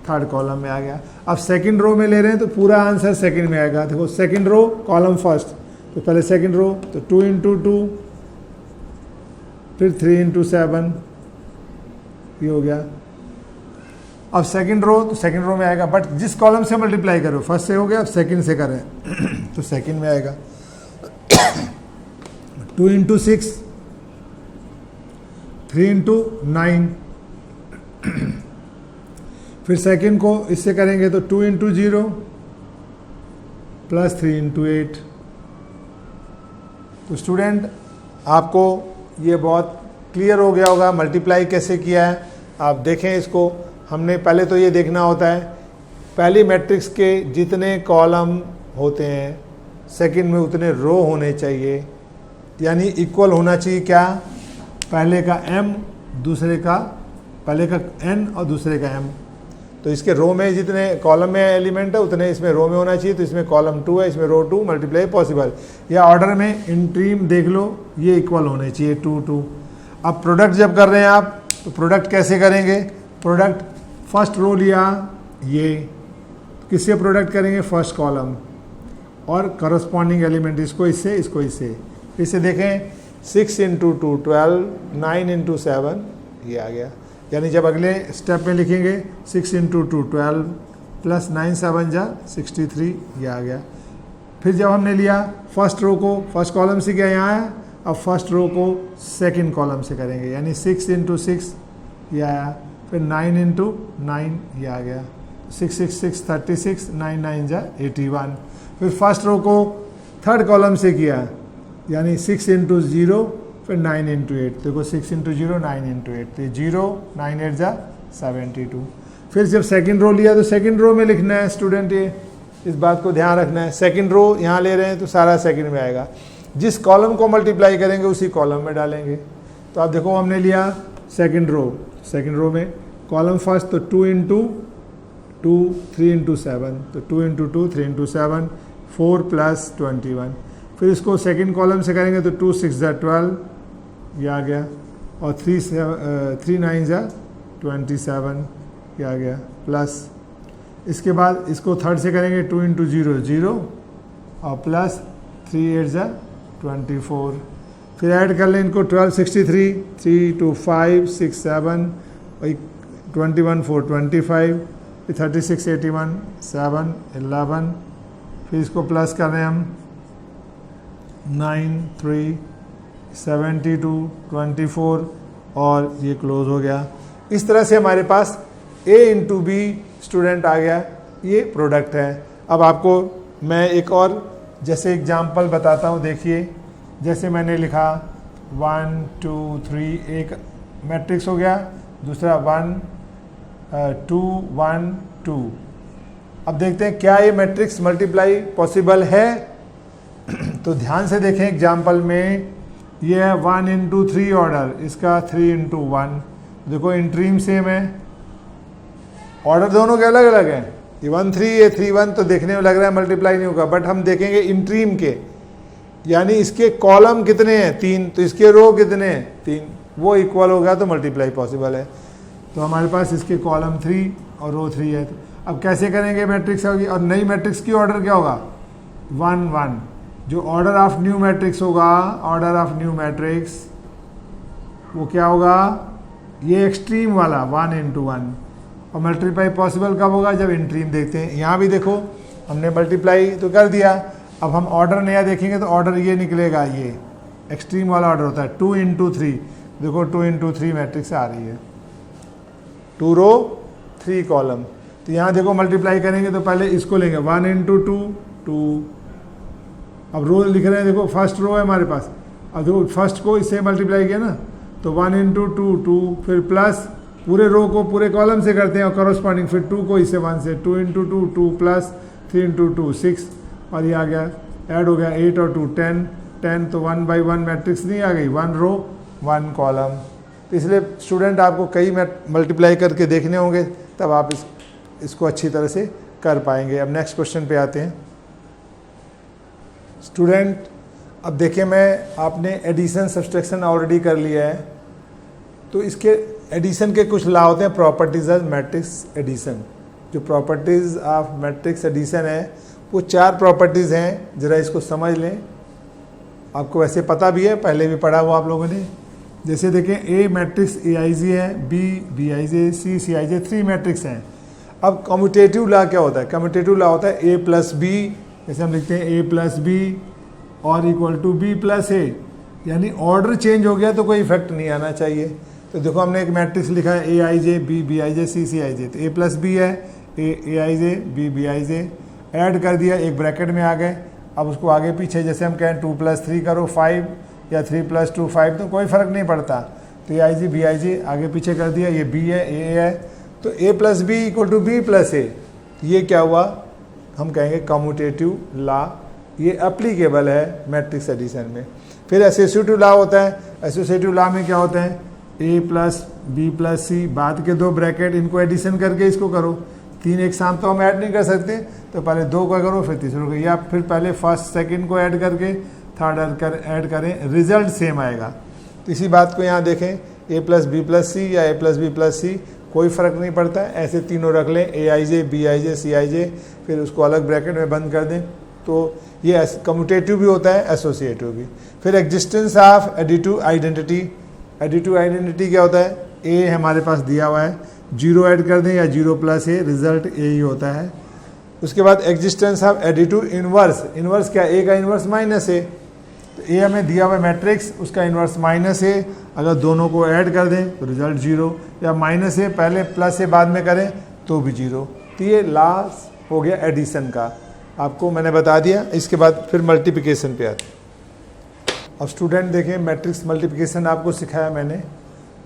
थर्ड कॉलम में आ गया। अब सेकंड रो में ले रहे हैं तो पूरा आंसर सेकंड में आएगा। देखो सेकंड रो कॉलम फर्स्ट, तो पहले सेकंड रो तो 2 इंटू 2, फिर 3 इंटू 7, ये हो गया। अब सेकंड रो तो सेकंड रो में आएगा, बट जिस कॉलम से मल्टीप्लाई करो, फर्स्ट से हो गया, अब सेकंड से करें तो सेकंड में आएगा। 2 इंटू 6, 3 इंटू 9, फिर सेकंड को इससे करेंगे तो 2 इंटू 0 प्लस 3 इंटू 8। तो स्टूडेंट आपको ये बहुत क्लियर हो गया होगा मल्टीप्लाई कैसे किया है। आप देखें इसको, हमने पहले तो ये देखना होता है पहली मैट्रिक्स के जितने कॉलम होते हैं सेकंड में उतने रो होने चाहिए, यानी इक्वल होना चाहिए क्या, पहले का m दूसरे का, पहले का n और दूसरे का m। तो इसके रो में जितने कॉलम में एलिमेंट है उतने इसमें रो में होना चाहिए। तो इसमें कॉलम 2 है, इसमें रो 2, मल्टीप्लाई पॉसिबल। या ऑर्डर में इंट्रीम देख लो, ये इक्वल होने चाहिए 2 2। अब प्रोडक्ट जब कर रहे हैं आप तो प्रोडक्ट कैसे करेंगे, प्रोडक्ट फर्स्ट रो लिया, ये किससे प्रोडक्ट करेंगे, फर्स्ट कॉलम और करस्पॉन्डिंग एलिमेंट, इसको इससे, इसको इससे। इसे देखें 6 इंटू 2 12, 9 इंटू 7, ये आ गया। यानी जब अगले स्टेप में लिखेंगे 6 इंटू 2 12 प्लस 9 7 जा 63, ये आ गया। फिर जब हमने लिया फर्स्ट रो को फर्स्ट कॉलम से किया, यहाँ आया, अब फर्स्ट रो को सेकंड कॉलम से करेंगे, यानी 6 इंटू 6, ये आया। फिर 9 इंटू 9, ये आ गया। 6 6 6 36, 9 9 जा 81। फिर फर्स्ट रो को थर्ड कॉलम से किया, यानी 6 इंटू 0, फिर 9 इंटू 8। देखो 6 इंटू 0 9 इंटू 8, तो 0 9 8 जा 72। फिर जब सेकंड रो लिया तो सेकंड रो में लिखना है स्टूडेंट, ये इस बात को ध्यान रखना है। सेकंड रो यहाँ ले रहे हैं तो सारा सेकंड में आएगा, जिस कॉलम को मल्टीप्लाई करेंगे उसी कॉलम में डालेंगे। तो आप देखो हमने लिया सेकंड रो, सेकंड रो में कॉलम फर्स्ट तो 2 इंटू 2 3 इंटू 7, तो 2 इंटू 2 3 इंटू 7 4 प्लस 21। फिर इसको सेकंड कॉलम से करेंगे तो 2 6 जा 12, ये आ गया। और 3 9 जा 27, ये आ गया। प्लस इसके बाद इसको थर्ड से करेंगे 2 इंटू 0 0 और प्लस 3 8 जा 24। फिर ऐड कर लें इनको 12 63 3 2 5 6 7 21 4 25, फिर 36 81 7 11। फिर इसको प्लस कर रहे हैं हम 9 3 72 24 और ये क्लोज हो गया। इस तरह से हमारे पास a इंटू बी स्टूडेंट आ गया, ये प्रोडक्ट है। अब आपको मैं एक और जैसे एग्जांपल बताता हूँ, देखिए जैसे मैंने लिखा 1 2 3, एक मैट्रिक्स हो गया, दूसरा 1 2 1 2। अब देखते हैं क्या ये मैट्रिक्स मल्टीप्लाई पॉसिबल है। तो ध्यान से देखें एग्जांपल में, ये है 1 इंटू 3 ऑर्डर, इसका 3 इंटू 1। देखो इंट्रीम सेम है, ऑर्डर दोनों के अलग अलग हैं, ये 1 3 ये 3 1, तो देखने में लग रहा है मल्टीप्लाई नहीं होगा, बट हम देखेंगे इंट्रीम के, यानी इसके कॉलम कितने हैं 3, तो इसके रो कितने हैं 3, वो इक्वल होगा तो मल्टीप्लाई पॉसिबल है। तो हमारे पास इसके कॉलम 3 और रो 3 है। अब कैसे करेंगे, मैट्रिक्स होगी और नई मैट्रिक्स की ऑर्डर क्या होगा 1 1। जो ऑर्डर ऑफ न्यू मैट्रिक्स होगा, ऑर्डर ऑफ न्यू मैट्रिक्स वो क्या होगा, ये एक्सट्रीम वाला 1 इंटू 1। और मल्टीप्लाई पॉसिबल कब होगा, जब इंट्रीम देखते हैं। यहाँ भी देखो हमने मल्टीप्लाई तो कर दिया, अब हम ऑर्डर नया देखेंगे तो ऑर्डर ये निकलेगा, ये एक्सट्रीम वाला ऑर्डर होता है 2 इंटू 3। देखो 2 इंटू 3 मैट्रिक्स आ रही है, 2 रो 3 कॉलम। तो यहाँ देखो मल्टीप्लाई करेंगे तो पहले इसको लेंगे 1 इंटू 2 2। अब रो लिख रहे हैं, देखो फर्स्ट रो है हमारे पास, अब देखो फर्स्ट को इससे मल्टीप्लाई किया ना, तो 1 इंटू 2 2, फिर प्लस पूरे रो को पूरे कॉलम से करते हैं और करस्पॉन्डिंग फिर 2 को इससे 1 से, 2 इंटू 2 2 प्लस 3 इंटू 2 6, और ये आ गया ऐड हो गया 8 और 2 10 10। तो 1 बाई 1 मैट्रिक्स नहीं आ गई, 1 रो 1 कॉलम। तो इसलिए स्टूडेंट आपको कई मल्टीप्लाई करके देखने होंगे तब आप इसको अच्छी तरह से कर पाएंगे। अब नेक्स्ट क्वेश्चन पे आते हैं स्टूडेंट। अब देखिए, मैं आपने एडिशन सब्सट्रैक्शन ऑलरेडी कर लिया है, तो इसके एडिशन के कुछ लॉ होते हैं, प्रॉपर्टीज ऑफ मैट्रिक्स एडिशन। जो प्रॉपर्टीज ऑफ मैट्रिक्स एडिशन है वो 4 प्रॉपर्टीज हैं, ज़रा इसको समझ लें। आपको वैसे पता भी है, पहले भी पढ़ा हुआ आप लोगों ने। जैसे देखें, ए मैट्रिक्स AIJ है, बी BIJ, सी CIJ, 3 मैट्रिक्स हैं। अब कम्यूटेटिव लॉ क्या होता है? कम्यूटेटिव लॉ होता है A प्लस बी, जैसे हम लिखते हैं A प्लस बी और equal to B plus A, यानी ऑर्डर चेंज हो गया तो कोई इफेक्ट नहीं आना चाहिए। तो देखो, हमने एक मैट्रिक्स लिखा है AIJ, B BIJ, C CIJ, तो A प्लस बी है, AIJ, B BIJ, ऐड कर दिया, एक ब्रैकेट में आ गए। अब उसको आगे पीछे, जैसे हम कहें 2 + 3 करो 5 या 3 + 2 5, तो कोई फ़र्क नहीं पड़ता। तो AIJ BIJ आगे पीछे कर दिया, ये B है, A है, तो A plus B equal to B plus A। ये क्या हुआ? हम कहेंगे कम्यूटेटिव लॉ, ये एप्लीकेबल है मैट्रिक्स एडिशन में। फिर एसोसिएटिव लॉ होता है। एसोसिएटिव लॉ में क्या होता है? A plus B plus C, बाद के 2 ब्रैकेट, इनको एडिशन करके इसको करो। 3 एक साथ तो हम ऐड नहीं कर सकते, तो पहले 2 का करो, फिर तीसरे को, या फिर पहले फर्स्ट सेकंड को ऐड करके थर्ड ऐड करें, रिजल्ट सेम आएगा। तो इसी बात को यहाँ देखें, A प्लस बी प्लस सी या A प्लस बी प्लस सी, कोई फ़र्क नहीं पड़ता है। ऐसे तीनों रख लें, AIJ, BIJ, CIJ, फिर उसको अलग ब्रैकेट में बंद कर दें। तो ये कम्यूटेटिव भी होता है, एसोसिएटिव भी। फिर existence of additive identity. Additive identity क्या होता है? A हमारे पास दिया हुआ है, 0 ऐड कर दें या 0 प्लस A, रिजल्ट A ही होता है। उसके बाद existence of additive inverse. Inverse क्या? A का इनवर्स माइनस A, तो A हमें दिया हुआ मैट्रिक्स, उसका इनवर्स माइनस A, अगर दोनों को ऐड कर दें तो रिजल्ट 0, या माइनस A पहले प्लस A बाद में करें तो भी 0। तो ये लॉस हो गया एडिशन का, आपको मैंने बता दिया। इसके बाद फिर मल्टीप्लिकेशन पे आते हैं। अब स्टूडेंट देखें, मैट्रिक्स मल्टीप्लिकेशन आपको सिखाया मैंने,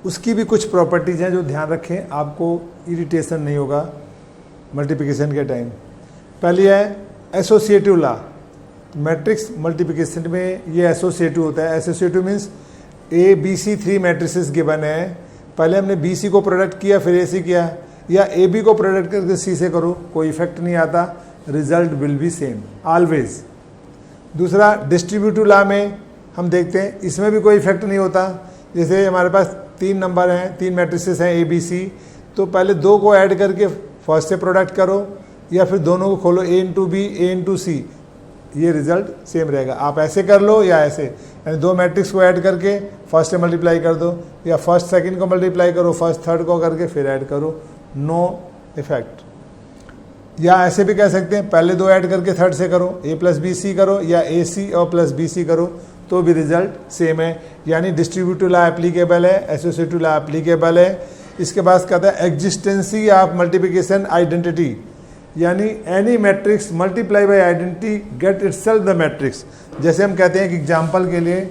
उसकी भी कुछ प्रॉपर्टीज़ हैं जो ध्यान रखें, आपको इरिटेशन नहीं होगा मल्टीप्लिकेशन के टाइम। पहली है एसोसिएटिव लॉ। मैट्रिक्स मल्टीप्लिकेशन में ये एसोसिएटिव होता है। Associative means ABC 3 matrices given है, पहले हमने BC को प्रोडक्ट किया, फिर AC किया, या AB को प्रोडक्ट करके C से करो, कोई इफेक्ट नहीं आता, result will be same always. दूसरा डिस्ट्रीब्यूटिव लॉ में हम देखते हैं, इसमें भी कोई इफेक्ट नहीं होता। जैसे हमारे पास 3 नंबर हैं, 3 मैट्रिसेस हैं ABC, तो पहले 2 को ऐड करके फर्स्ट से प्रोडक्ट करो, या फिर दोनों को खोलो, A into B, A into C, ये रिजल्ट सेम रहेगा। आप ऐसे कर लो या ऐसे, यानी 2 मैट्रिक्स को ऐड करके फर्स्ट से मल्टीप्लाई कर दो, या फर्स्ट सेकंड को मल्टीप्लाई करो, फर्स्ट थर्ड को करके फिर ऐड करो, नो इफेक्ट। या ऐसे भी कह सकते हैं, पहले 2 ऐड करके थर्ड से करो, A प्लस BC करो, या AC और प्लस BC करो, तो भी रिजल्ट सेम है। यानी डिस्ट्रीब्यूटिव लॉ एप्लीकेबल है, एसोसिएटिव लॉ एप्लीकेबल है। इसके बाद कहता है एग्जिस्टेंसी ऑफ मल्टीप्लिकेशन आइडेंटिटी, यानी any matrix multiply by identity get itself the matrix. जैसे हम कहते हैं कि एग्जांपल के लिए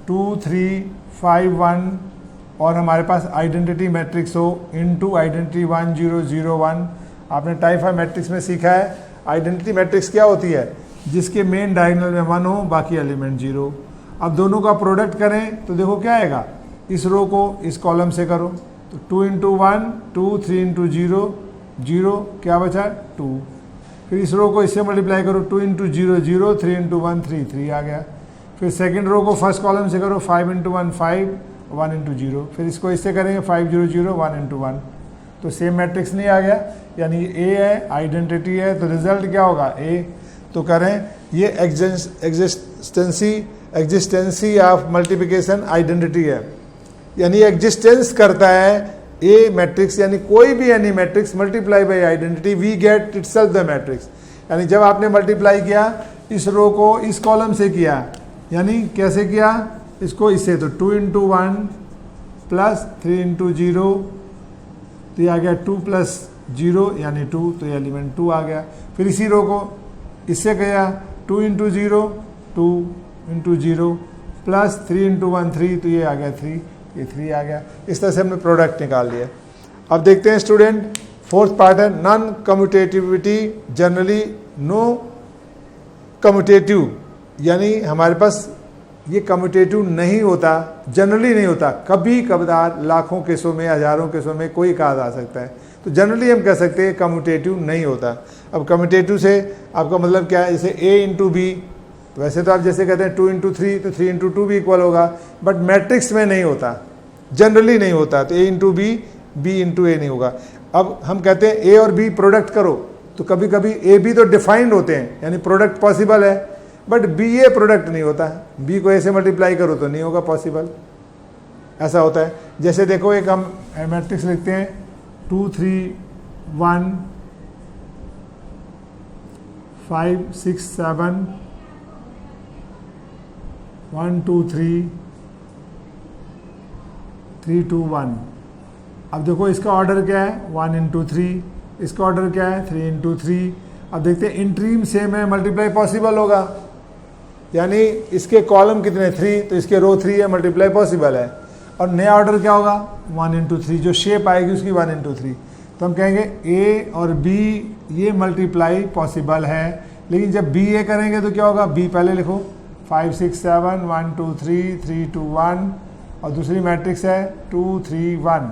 2 3 5 1 और हमारे पास आइडेंटिटी मैट्रिक्स हो इनटू आइडेंटिटी 1 0 0 1। आपने टाइप 5 मैट्रिक्स में सीखा है आइडेंटिटी मैट्रिक्स क्या होती है, जिसके मेन डायगोनल में 1 हो, बाकी एलिमेंट 0। अब दोनों का प्रोडक्ट करें तो देखो क्या आएगा, इस रो को इस कॉलम से करो, तो 2 इंटू 1 2, 3 इंटू 0 0, क्या बचा 2। फिर इस रो को इससे मल्टीप्लाई करो, 2 इंटू 0 0, 3 इंटू 1 3 3 आ गया। फिर सेकंड रो को फर्स्ट कॉलम से करो, 5 इंटू 1 5, 1 इंटू 0। फिर इसको इससे करेंगे 5 0 0, 1 इंटू 1, तो सेम मैट्रिक्स नहीं आ गया, यानी ए है, आइडेंटिटी है, तो रिजल्ट क्या होगा ए। तो करें ये एग्जिस्टेंसी ऑफ मल्टीप्लिकेशन आइडेंटिटी है, यानी एग्जिस्टेंस करता है ए मैट्रिक्स, यानी कोई भी any matrix multiply by identity we get itself the matrix. यानी जब आपने मल्टीप्लाई किया इस रो को इस कॉलम से किया, यानी कैसे किया, इसको इससे, तो 2 इंटू 1 प्लस 3 इंटू 0, तो ये आ गया 2 प्लस 0 यानी 2, तो ये एलिमेंट 2 आ गया। फिर इसी रो को इससे गया 2 इंटू 0 2 इंटू 0 प्लस 3 इंटू 1 3, तो ये आ गया 3, ये 3 आ गया। इस तरह से हमने प्रोडक्ट निकाल लिया। अब देखते हैं स्टूडेंट, फोर्थ पार्ट है non commutativity generally no commutative, यानी हमारे पास ये कम्यूटेटिव नहीं होता, जनरली नहीं होता, कभी कभार लाखों केसों में हजारों केसों में कोई काज आ सकता है। तो जनरली हम कह सकते हैं कम्यूटेटिव नहीं होता। अब कम्यूटेटिव से आपका मतलब क्या है, जैसे a इंटू बी, वैसे तो आप जैसे कहते हैं 2 इंटू 3 तो 3 इंटू 2 भी इक्वल होगा, बट मैट्रिक्स में नहीं होता, जनरली नहीं होता। तो a into B, B into A नहीं होगा। अब हम कहते हैं a और b प्रोडक्ट करो, तो कभी कभी a b तो डिफाइंड होते हैं, यानी प्रोडक्ट पॉसिबल है, बट b a प्रोडक्ट नहीं होता। b को a से मल्टीप्लाई करो तो नहीं होगा पॉसिबल, ऐसा होता है। जैसे देखो एक हम मैट्रिक्स लिखते हैं 2 3 1 5 6 7 1 2 3 3 2 1। अब देखो इसका ऑर्डर क्या है 1 इंटू 3, इसका ऑर्डर क्या है 3 इंटू 3। अब देखते हैं इंट्रीम सेम है, मल्टीप्लाई पॉसिबल होगा, यानी इसके कॉलम कितने 3 तो इसके रो 3 है, मल्टीप्लाई पॉसिबल है। और नया ऑर्डर क्या होगा 1 इंटू 3, जो शेप आएगी उसकी 1 इंटू 3। तो हम कहेंगे a और b ये मल्टीप्लाई पॉसिबल है, लेकिन जब b a करेंगे तो क्या होगा, b पहले लिखो 5 6 7 1 2 3 3 2 1, और दूसरी मैट्रिक्स है 2 3 1।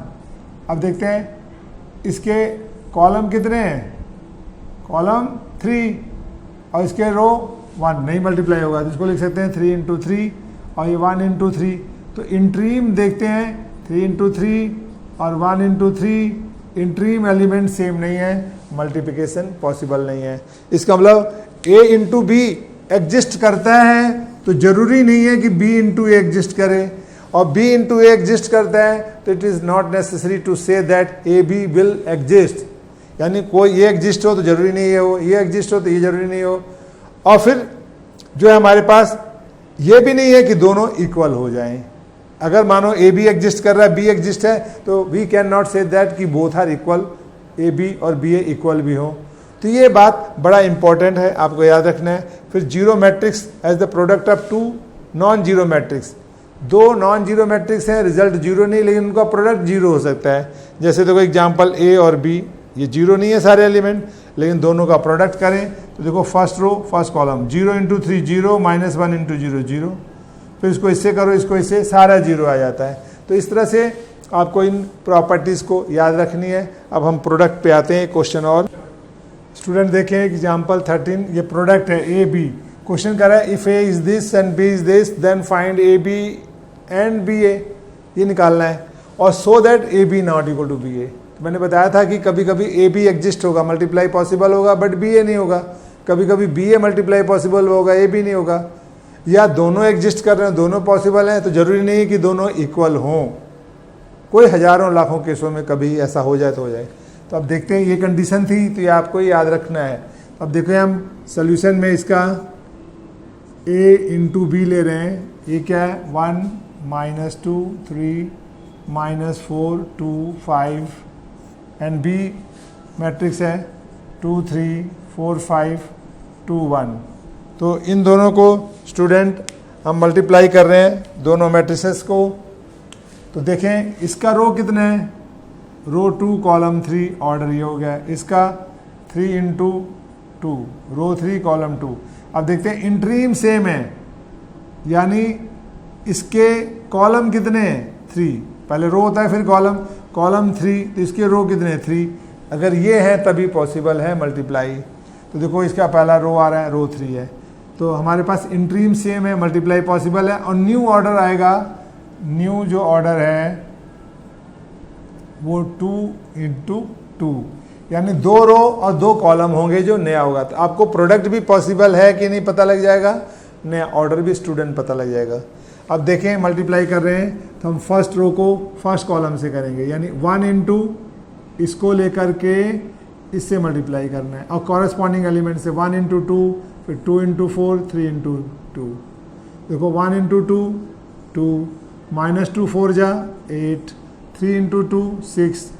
अब देखते हैं इसके कॉलम कितने हैं, कॉलम 3, और इसके रो 1 नहीं मल्टीप्लाई होगा, तो इसको लिख सकते हैं 3 इंटू 3 और ये 1 इंटू 3। तो इंट्रीम देखते हैं 3 इंटू 3 और 1 इंटू 3, इंट्रीम एलिमेंट सेम नहीं है, मल्टीप्लिकेशन पॉसिबल नहीं है। इसका मतलब a इंटू बी एग्जिस्ट करता है, तो जरूरी नहीं है कि b इंटू ए एग्जिस्ट करे, और b इंटू ए एग्जिस्ट करता है तो it is not necessary to say that A B will exist, यानी कोई ये एग्जिस्ट हो तो जरूरी नहीं है वो ये एग्जिस्ट हो तो ये जरूरी नहीं हो। और फिर जो है हमारे पास ये भी नहीं है कि दोनों इक्वल हो जाएं। अगर मानो ए बी एग्जिस्ट कर रहा है, बी एग्जिस्ट है, तो we can not say that कि both are equal, A B और बी ए इक्वल भी हो। तो ये बात बड़ा इंपॉर्टेंट है, आपको याद रखना है। फिर zero matrix as the product of two non zero matrix, दो नॉन जीरो मैट्रिक्स हैं, रिजल्ट जीरो नहीं, लेकिन उनका प्रोडक्ट जीरो हो सकता है। जैसे देखो एग्जांपल ए और बी, ये जीरो नहीं है सारे एलिमेंट, लेकिन दोनों का प्रोडक्ट करें तो देखो first row first column 0 into 3 0 minus 1 into 0 0, फिर इसको इससे करो इसको इससे, सारा जीरो आ जाता है। तो इस तरह से आपको इन प्रॉपर्टीज़ को याद रखनी है। अब हम प्रोडक्ट पे आते हैं, क्वेश्चन और स्टूडेंट देखें एग्जाम्पल 13, ये प्रोडक्ट है ए बी। क्वेश्चन कर रहा है if A is this and B is this then find A B and B A, ये निकालना है, और so that A B not equal to B A. मैंने बताया था कि कभी कभी ए बी एग्जिस्ट होगा, मल्टीप्लाई पॉसिबल होगा, बट बी ए नहीं होगा। कभी कभी बी ए मल्टीप्लाई पॉसिबल होगा, ए बी नहीं होगा, या दोनों एग्जिस्ट कर रहे हैं, दोनों पॉसिबल हैं, तो जरूरी नहीं है कि दोनों इक्वल हों। कोई हजारों लाखों केसों में कभी ऐसा हो जाए तो हो जाए। तो अब देखते हैं, ये कंडीशन थी तो ये आपको याद रखना है। अब देखो हम सोल्यूशन में इसका a इंटू बी ले रहे हैं, ये क्या है 1 minus 2 3 minus 4 2 5, and B matrix है 2 3 4 5 2 1। तो इन दोनों को स्टूडेंट हम मल्टीप्लाई कर रहे हैं दोनों मैट्रिसेस को। तो देखें इसका रो कितने हैं, रो 2 कॉलम 3, ऑर्डर ये हो गया। इसका 3 इंटू 2 रो 3 कॉलम 2। अब देखते हैं इंट्रीम सेम है, यानी इसके कॉलम कितने हैं 3, पहले रो होता है फिर कॉलम, कॉलम 3, तो इसके रो कितने 3। अगर ये है तभी पॉसिबल है मल्टीप्लाई। तो देखो इसका पहला रो आ रहा है, रो 3 है, तो हमारे पास इंट्रीम सेम है, मल्टीप्लाई पॉसिबल है। और न्यू ऑर्डर आएगा, न्यू जो ऑर्डर है वो 2 इंटू 2, यानी 2 रो और 2 कॉलम होंगे जो नया होगा। तो आपको प्रोडक्ट भी पॉसिबल है कि नहीं पता लग जाएगा, नया ऑर्डर भी स्टूडेंट पता लग जाएगा। अब देखें मल्टीप्लाई कर रहे हैं तो हम फर्स्ट रो को फर्स्ट कॉलम से करेंगे, यानी 1 इंटू इसको लेकर के इससे मल्टीप्लाई करना है, और कॉरेस्पॉन्डिंग एलिमेंट से 1 इंटू 2, फिर 2 इंटू 4 3 इंटू 2। देखो 1 इंटू 2 2, माइनस 2 4 जा 8, 3 इंटू 2 6,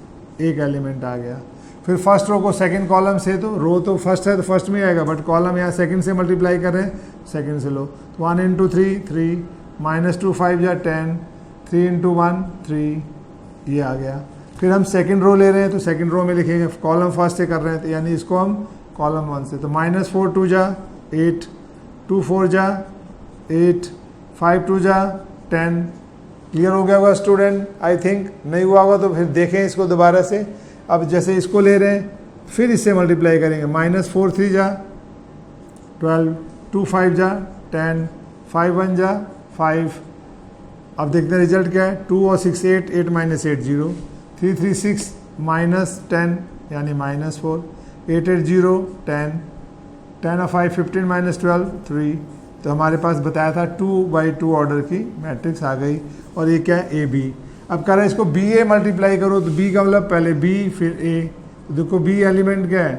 एक एलिमेंट आ गया। फिर फर्स्ट रो को सेकंड कॉलम से, तो रो तो फर्स्ट है तो फर्स्ट में आएगा, बट कॉलम यहाँ सेकंड से मल्टीप्लाई कर रहे हैं, सेकंड से लो। 1 इंटू 3 3, माइनस 2 5 जा 10, 3 इंटू 1 3, ये आ गया। फिर हम सेकंड रो ले रहे हैं तो सेकंड रो में लिखेंगे, कॉलम फर्स्ट से कर रहे हैं तो यानी इसको हम कॉलम 1 से, तो माइनस 4 2 जा 8, 2 4 जा 8, 5 2 जा 10। क्लियर हो गया होगा स्टूडेंट, आई थिंक। नहीं हुआ होगा तो फिर देखें इसको दोबारा से। अब जैसे इसको ले रहे हैं फिर इससे मल्टीप्लाई करेंगे, -4 3 जा 12, 2 5 जा 10, 5 1 जा 5। अब देखते हैं रिजल्ट क्या है, 2 और 6 8, 8 - 8 0, 3 3 6 -10 यानी -4, 8 8 0 10, 10 और 5 15 - 12 3। तो हमारे पास बताया था 2/2 ऑर्डर की मैट्रिक्स आ गई। और ये क्या है, ए बी। अब कह रहा है इसको बी ए मल्टीप्लाई करो, तो बी का मतलब पहले बी फिर ए। तो देखो बी एलिमेंट क्या है,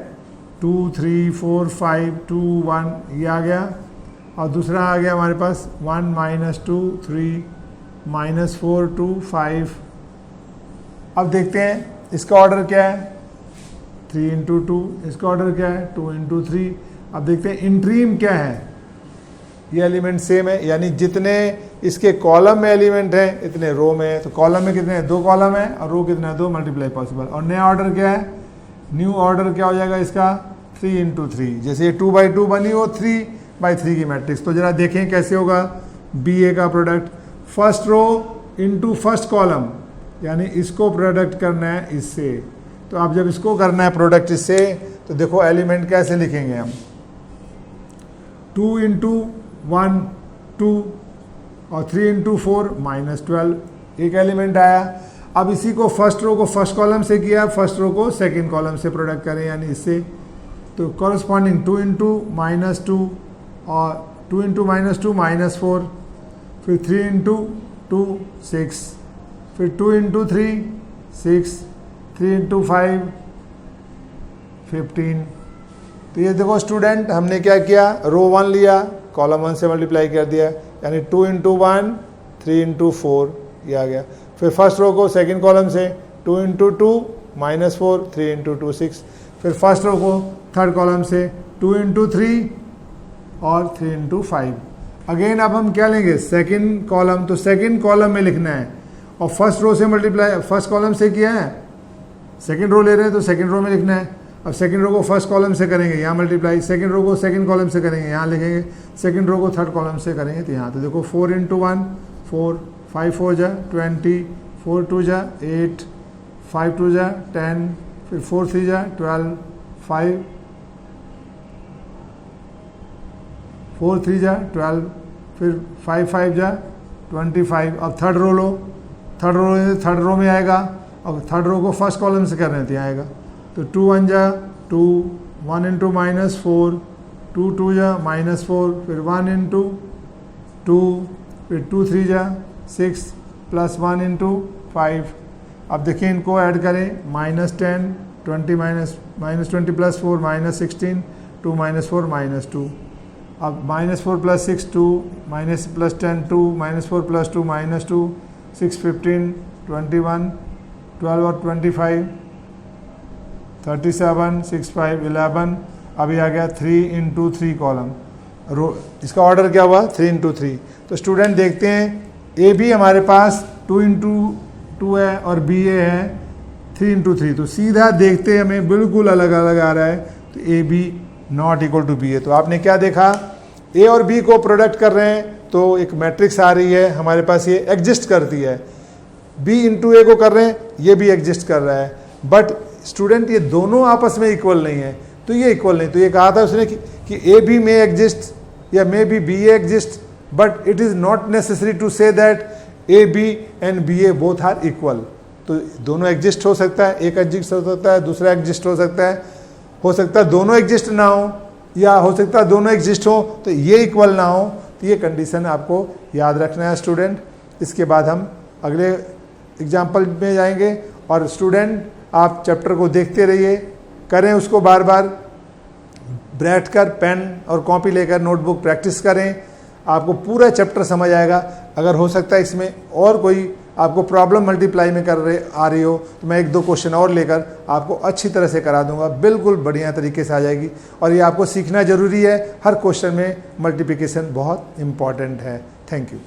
2 3 4 5 2 1 ये आ गया। और दूसरा आ गया हमारे पास 1 -2 3 -4 2 5। अब देखते हैं इसका ऑर्डर क्या है, 3 × 2। इसका ऑर्डर क्या है, 2 × 3। अब देखते हैं इंट्रीम क्या है, ये एलिमेंट सेम है, यानी जितने इसके कॉलम में एलिमेंट हैं इतने रो में है। तो कॉलम में कितने हैं, 2 कॉलम है, और रो कितना है, 2 मल्टीप्लाई पॉसिबल। और नया ऑर्डर क्या है, न्यू ऑर्डर क्या हो जाएगा इसका, 3 × 3। जैसे ये 2/2 बनी हो 3/3 की मैट्रिक्स। तो जरा देखें कैसे होगा बी ए का product, first row into first column, यानी इसको प्रोडक्ट करना है इससे। तो अब जब इसको करना है प्रोडक्ट इससे, तो देखो एलिमेंट कैसे लिखेंगे हम, 2 × 1 2 और 3 × 4 -12, एक एलिमेंट आया। अब इसी को फर्स्ट रो को फर्स्ट कॉलम से किया, फर्स्ट रो को सेकंड कॉलम से प्रोडक्ट करें यानी इससे। तो कॉरस्पॉन्डिंग 2 × -2 और 2 × -2 -4, फिर 3 × 2 6, फिर 2 × 3 6, 3 × 5 15। तो ये देखो स्टूडेंट हमने क्या किया, रो 1 लिया, कॉलम 1 से मल्टीप्लाई कर दिया, यानी 2 × 1 3 × 4 ये आ गया। फिर फर्स्ट रो को सेकंड कॉलम से 2 × 2 -4 3 × 2 6, फिर फर्स्ट रो को थर्ड कॉलम से 2 × 3 और 3 × 5। अगेन अब हम क्या लेंगे, सेकंड कॉलम, तो सेकंड कॉलम में लिखना है। और फर्स्ट रो से मल्टीप्लाई, फर्स्ट कॉलम से किया है, सेकंड रो ले रहे हैं तो सेकंड रो में लिखना है। अब सेकंड रो को फर्स्ट कॉलम से करेंगे यहाँ मल्टीप्लाई, सेकंड रो को सेकंड कॉलम से करेंगे यहाँ लिखेंगे, सेकंड रो को थर्ड कॉलम से करेंगे तो यहाँ। तो देखो 4 × 1 4, 5 4 जा 20, 4 2 जा 8, 5 2 जा 10, फिर 4 3 जा 12, 5 4 3 जा 12, फिर 5 5 जा 25। अब थर्ड रो लो, थर्ड रो में आएगा। अब थर्ड रो को फर्स्ट कॉलम से कर रहे हैं तो आएगा। तो 2 1 जा 2, 1 × -4, 2 2 जा -4, फिर 1 × 2, फिर 2 3 जा 6 प्लस 1 × 5। अब देखिए इनको ऐड करें, -10 20 -20 प्लस 4 -16, 2 -4 -2। अब -4 + 6 2, -+ 10 2, -4 + 2 -2, 6 15 21 12 और 25 37 6 5 11। अभी आ गया 3 × 3 कॉलम रो, इसका ऑर्डर क्या हुआ 3 × 3। तो स्टूडेंट देखते हैं ए भी हमारे पास 2 × 2 है और बी ए है 3 × 3। तो सीधा देखते हमें बिल्कुल अलग अलग आ रहा है, तो A B not equal to B A. तो आपने क्या देखा, ए और बी को प्रोडक्ट कर रहे हैं तो एक मैट्रिक्स आ रही है हमारे पास, ये एग्जिस्ट करती है। बी × ए को कर रहे हैं, ये भी एग्जिस्ट कर रहा है। बट स्टूडेंट ये दोनों आपस में इक्वल नहीं है, तो ये इक्वल नहीं। तो ये कहा था उसने कि ए बी मे एग्जिस्ट या may be B A exist, but it is not necessary to say that A B and B A both are equal. तो दोनों एग्जिस्ट हो सकता है, एक एग्जिस्ट हो सकता है, दूसरा एग्जिस्ट हो सकता है दोनों एग्जिस्ट ना हो, या हो सकता है दोनों एग्जिस्ट हो तो ये इक्वल ना हो। तो ये कंडीशन आपको याद रखना है स्टूडेंट। इसके बाद हम अगले एग्जाम्पल में जाएंगे। और स्टूडेंट आप चैप्टर को देखते रहिए, करें उसको बार बार, बैठकर पेन और कॉपी लेकर नोटबुक प्रैक्टिस करें, आपको पूरा चैप्टर समझ आएगा। अगर हो सकता है इसमें और कोई आपको प्रॉब्लम मल्टीप्लाई में आ रही हो तो मैं 1-2 क्वेश्चन और लेकर आपको अच्छी तरह से करा दूंगा, बिल्कुल बढ़िया तरीके से आ जाएगी। और ये आपको सीखना ज़रूरी है, हर क्वेश्चन में मल्टीप्लिकेशन बहुत इंपॉर्टेंट है। Thank you.